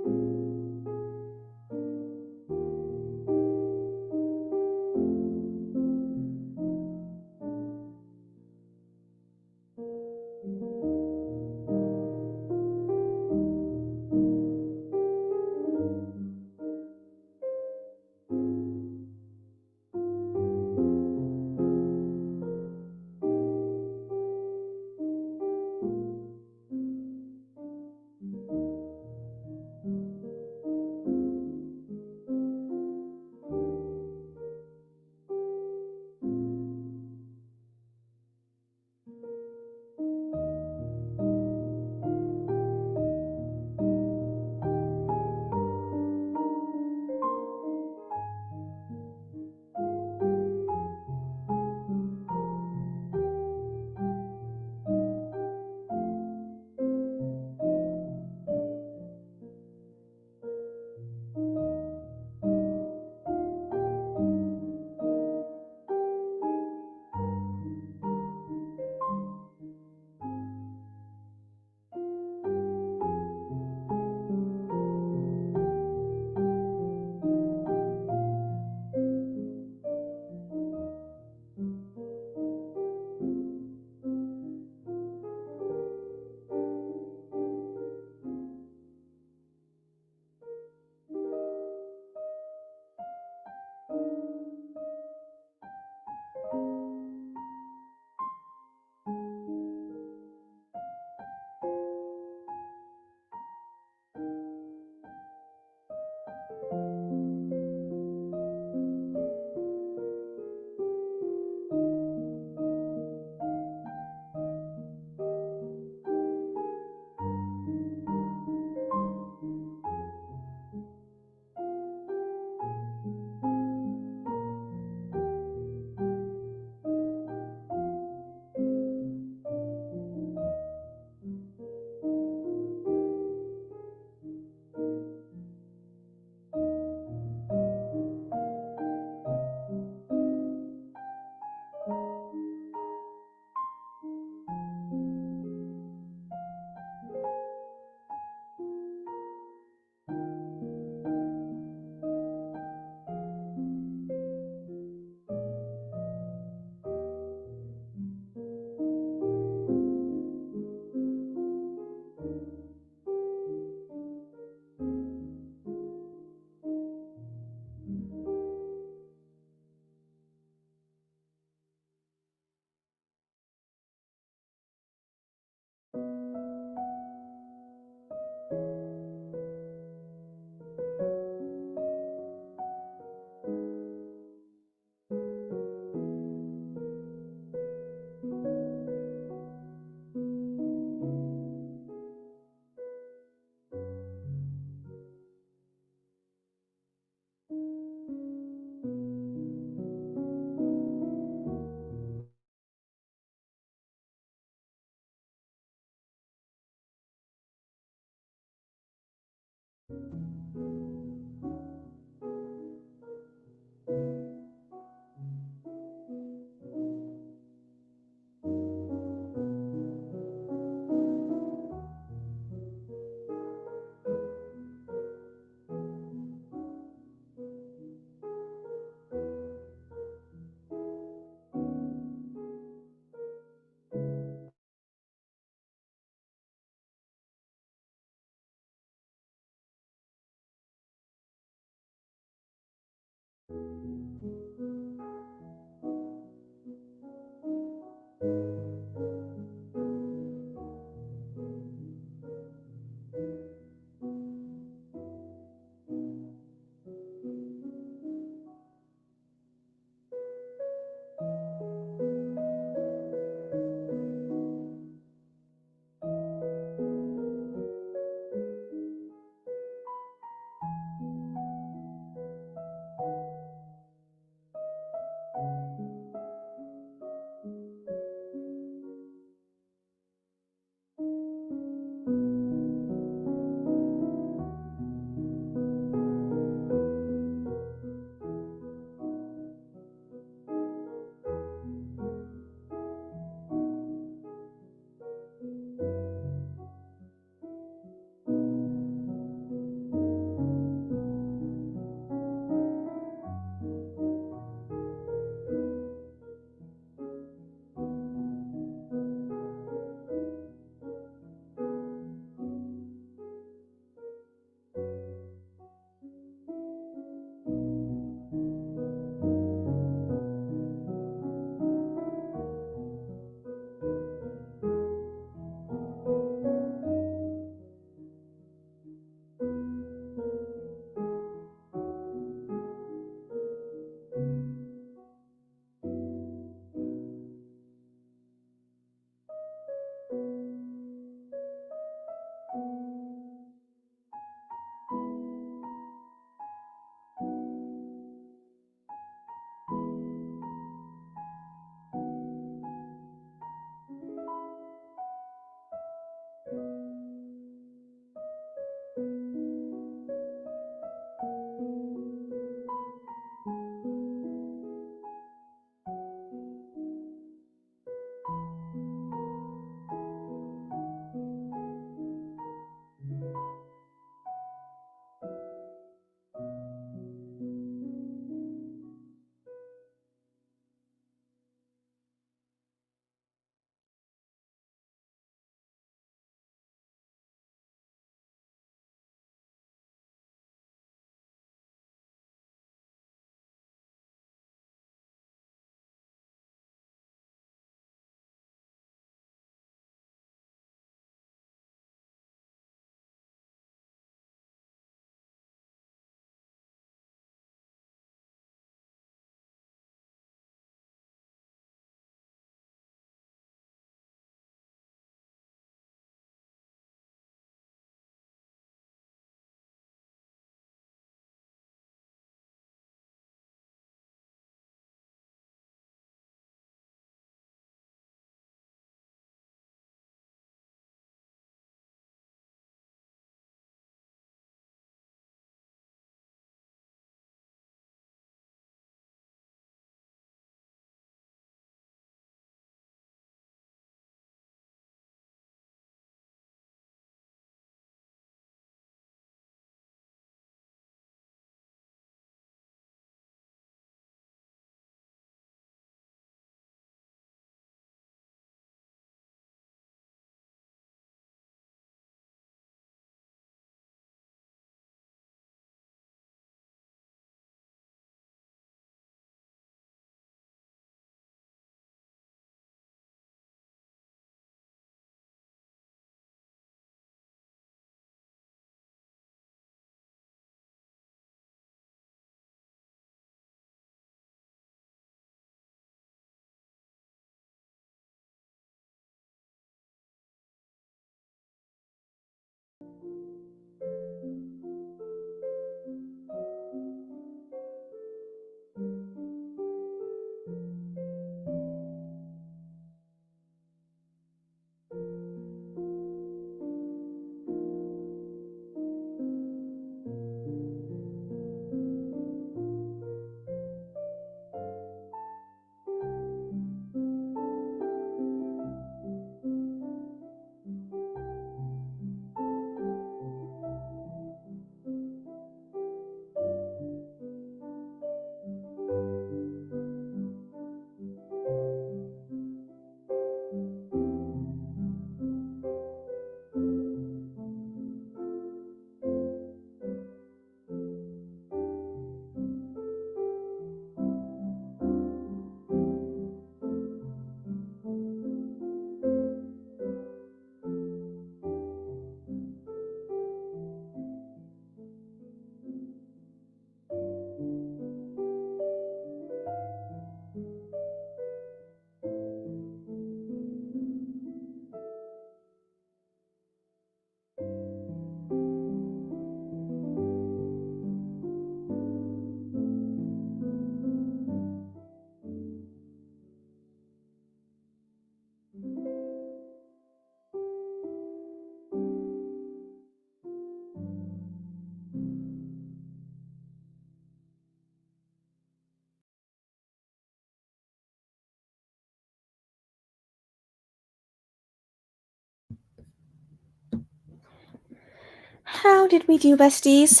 How did we do, besties?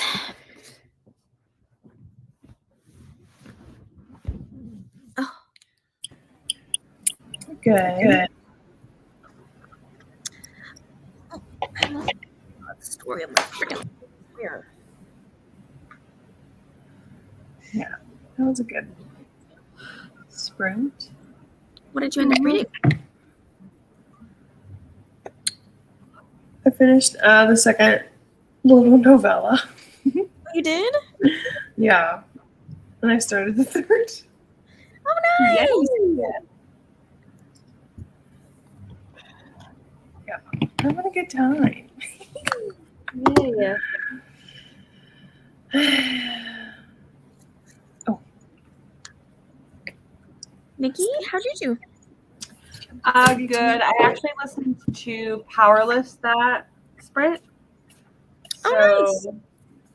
Oh, Good. I love the story of my freaking here. Yeah, that was a good sprint. What did you end up reading? I finished the second little novella. You did? Yeah. And I started the third. Oh, nice! Yeah. I'm having a good time. Yeah. Nikki, how'd you do? Good. I actually listened to Powerless that sprint. So Oh, nice.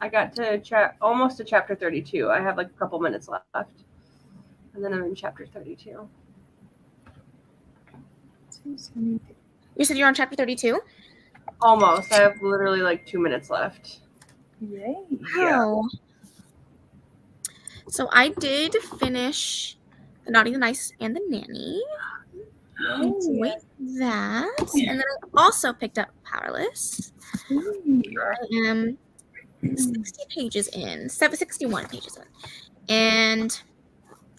I got to almost to chapter 32. I have like a couple minutes left. And then I'm in chapter 32. You said you're on chapter 32? Almost. I have literally like 2 minutes left. Yay. Wow. So I did finish The Naughty, the Nice, and the Nanny. With that. And then I also picked up Powerless. I am 60 pages in, 61 pages in. And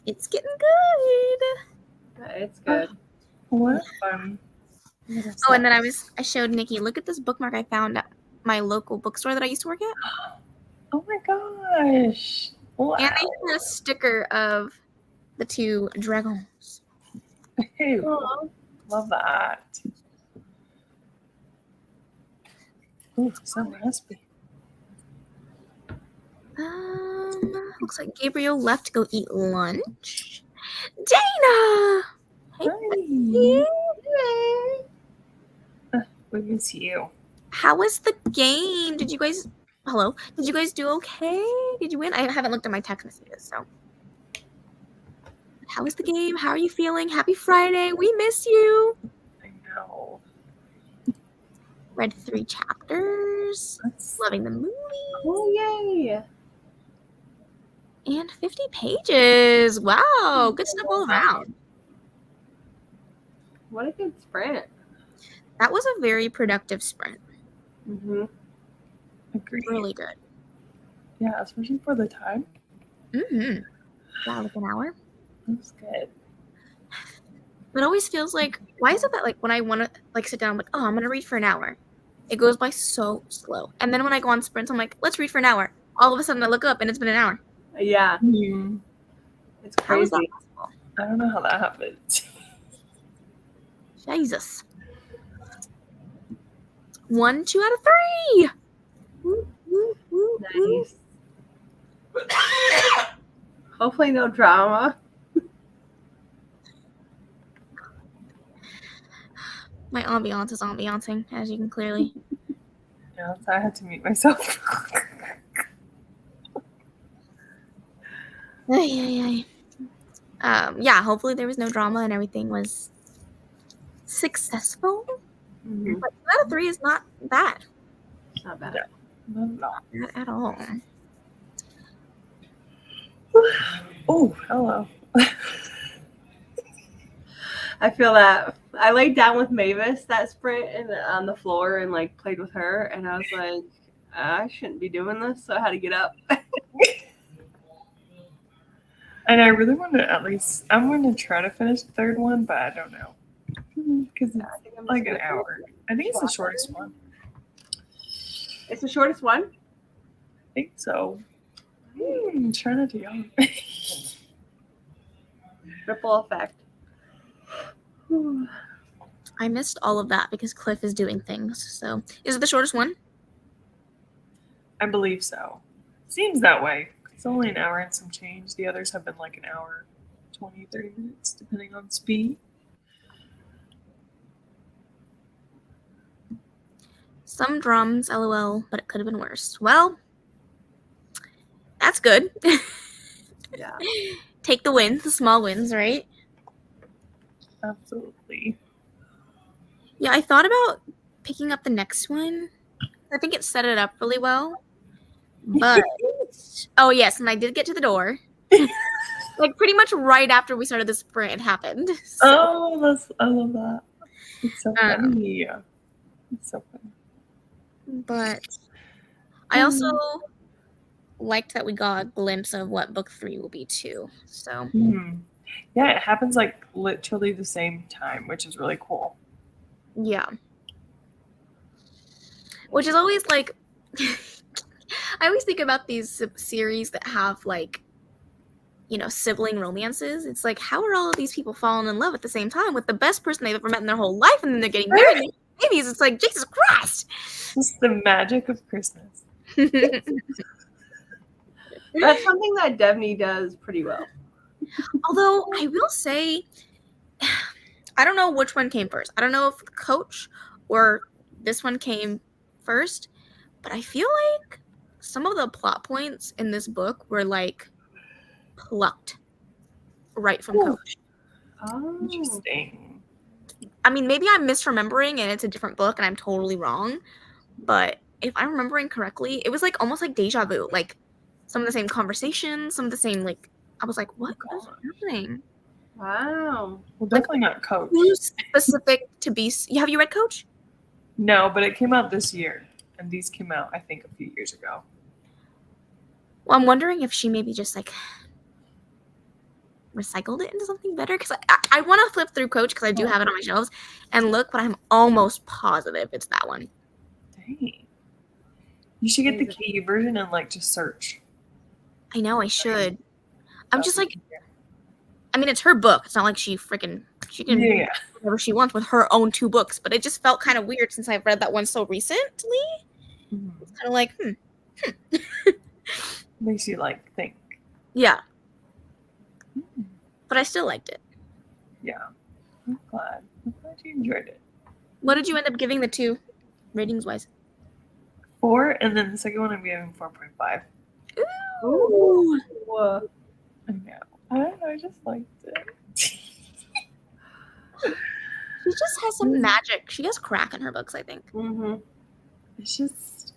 it's getting good. It's good. What fun. Oh, and then I showed Nikki, look at this bookmark I found at my local bookstore that I used to work at. Oh my gosh. Wow. And I even had a sticker of the two dragons. Ew. Love that. Ooh, so raspy. Looks like Gabriel left to go eat lunch. Dana! Hey, We miss you. how was the game? Did you guys do okay? Did you win? I haven't looked at my text messages, so. How was the game? How are you feeling? Happy Friday. We miss you. I know. Read 3 chapters. Loving the movie. Oh, yay. And 50 pages. Wow. Good stuff all around. What a good sprint. That was a very productive sprint. Mm-hmm. Agreed. Really good. Yeah, especially for the time. Mm-hmm. Wow, like an hour. That's good. It always feels like, why is it that like when I want to like sit down, I'm like, oh, I'm going to read for an hour. It goes by so slow. And then when I go on sprints, I'm like, let's read for an hour. All of a sudden I look up and it's been an hour. Yeah. Mm. It's How is that crazy. possible? I don't know how that happened. Jesus. 1, 2 out of 3. Woo, woo, woo, woo. Nice. Hopefully no drama. My ambiance is ambiancing, as you can clearly. Yeah, so I had to mute myself. Yeah, hopefully there was no drama and everything was successful. Mm-hmm. But 2 out of 3 is not bad. It's not bad. No. Not at all. Oh, hello. I feel that. I laid down with Mavis that sprint and on the floor and like played with her, and I was like, I shouldn't be doing this, so I had to get up. And I really want to I'm going to try to finish the third one, but I don't know. Because it's like an hour. I think it's the shortest one. It's the shortest one? I think so. Try not to yawn. Ripple effect. I missed all of that because Cliff is doing things. So, is it the shortest one? I believe so. Seems that way. It's only an hour and some change. The others have been like an hour, 20, 30 minutes, depending on speed. Some drums, lol, but it could have been worse. Well, that's good. Yeah. Take the wins, the small wins, right? Absolutely. Yeah, I thought about picking up the next one, I think it set it up really well. But oh yes, and I did get to the door. Like pretty much right after we started the sprint, it happened. So, Oh, I love that. It's so funny. It's so funny. but I also liked that we got a glimpse of what book 3 will be too. So Yeah, it happens like literally the same time, which is really cool. yeah. Which is always like I always think about these series that have like, you know, sibling romances. It's like, how are all of these people falling in love at the same time with the best person they've ever met in their whole life, and then they're getting married and having babies? It's like, Jesus Christ! It's the magic of Christmas. That's something that Devney does pretty well. Although I will say, I don't know which one came first. I don't know if Coach or this one came first, but I feel like some of the plot points in this book were like plucked right from Coach. Oh, Interesting. I mean, maybe I'm misremembering and it's a different book and I'm totally wrong, but if I'm remembering correctly, it was like almost like deja vu. Like some of the same conversations, some of the same like. I was like, what is happening? Wow. Well, definitely not Coach. Who's specific to be? Have you read Coach? No, but it came out this year, and these came out, I think, a few years ago. Well, I'm wondering if she maybe just like recycled it into something better, because I want to flip through Coach because I do have it on my shelves and look, but I'm almost positive it's that one. Dang. You should get the KU version and like just search. I know I should. I'm just like, I mean, it's her book. It's not like she can do whatever she wants with her own 2 books, but it just felt kind of weird since I've read that one so recently. It's kind of like, Makes you like think. Yeah. But I still liked it. Yeah. I'm glad you enjoyed it. What did you end up giving the 2 ratings wise? 4, and then the second one I'm giving 4.5. Ooh. I know. I don't know. I just liked it. She just has some magic. She has crack in her books, I think. It's just,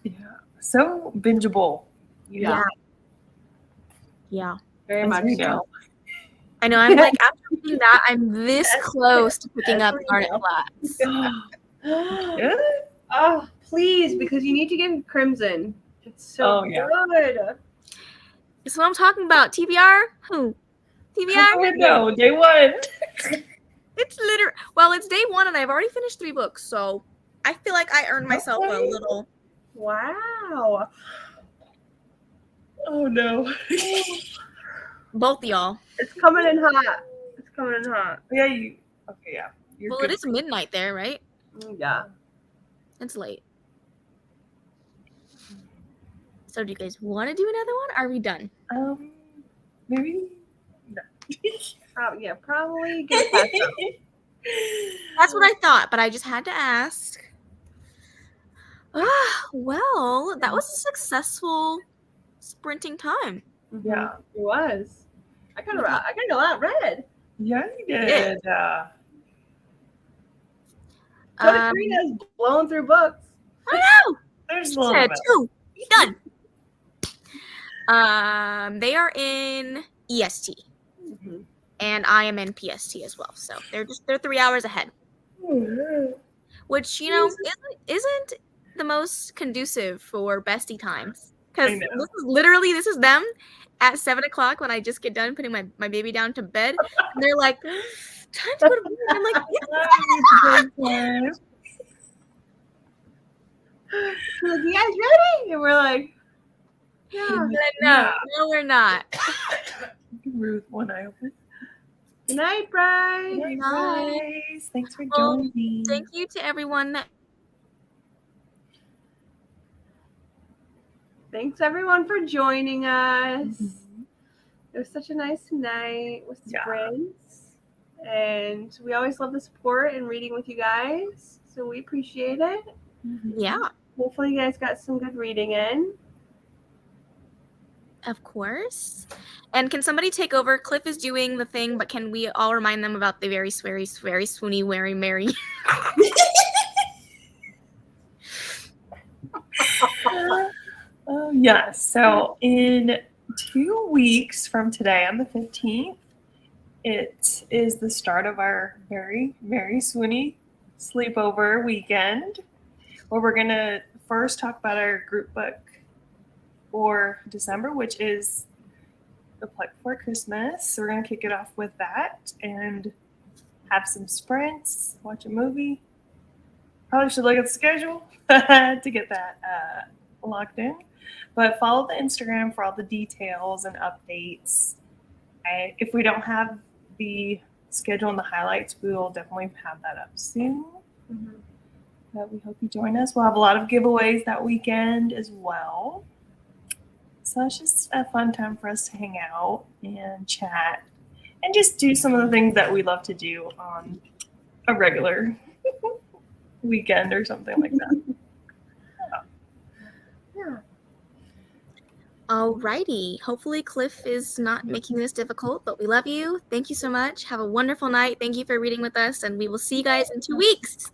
so bingeable. Yeah. Very much so. I know. I'm like, after reading that, I'm this close to picking up Garnet Flats. Oh, please, because you need to get Crimson. It's so good. It's what I'm talking about. TBR? Who? TBR? No, day 1. It's literally, well, it's day 1 and I've already finished 3 books, so I feel like I earned myself a little. Wow. Oh no. Both y'all. It's coming in hot. It's coming in hot. Yeah, You're well, good. it is midnight there, right? Yeah. It's late. So do you guys want to do another one? Are we done? Maybe. No. Yeah, probably. Get past them. That's what I thought, but I just had to ask. Well, that was a successful sprinting time. Yeah, it was. I got a lot read. Yeah, you did. Karina's blowing through books. I know. There's a little bit. 2. Done. They are in EST, and I am in PST as well. So they're 3 hours ahead, which isn't the most conducive for bestie times, because this is them at 7 o'clock when I just get done putting my baby down to bed, and they're like, "Time to go to bed." I'm like, "You guys ready?" And we're like, "Yeah." No, we're not. Ruth, one eye open. Good night, Bryce. Good night, guys. Thanks for joining. Thank you to everyone that. Thanks everyone for joining us. It was such a nice night with sprints, and we always love the support and reading with you guys. So we appreciate it. Yeah. Hopefully, you guys got some good reading in. Of course. And can somebody take over? Cliff is doing the thing, but can we all remind them about the very sweary, swoony, very merry? Yes. So in 2 weeks from today, on the 15th, it is the start of our very, very swoony sleepover weekend, where we're going to first talk about our group book for December, which is the Plight Before Christmas. So we're going to kick it off with that and have some sprints, watch a movie. Probably should look at the schedule to get that locked in. But follow the Instagram for all the details and updates. If we don't have the schedule and the highlights, we will definitely have that up soon. Mm-hmm. But we hope you join us. We'll have a lot of giveaways that weekend as well. So it's just a fun time for us to hang out and chat and just do some of the things that we love to do on a regular weekend or something like that. Yeah. Alrighty. Hopefully Cliff is not making this difficult, but we love you. Thank you so much. Have a wonderful night. Thank you for reading with us, and we will see you guys in 2 weeks.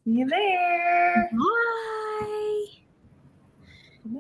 See you there. Bye. Bye.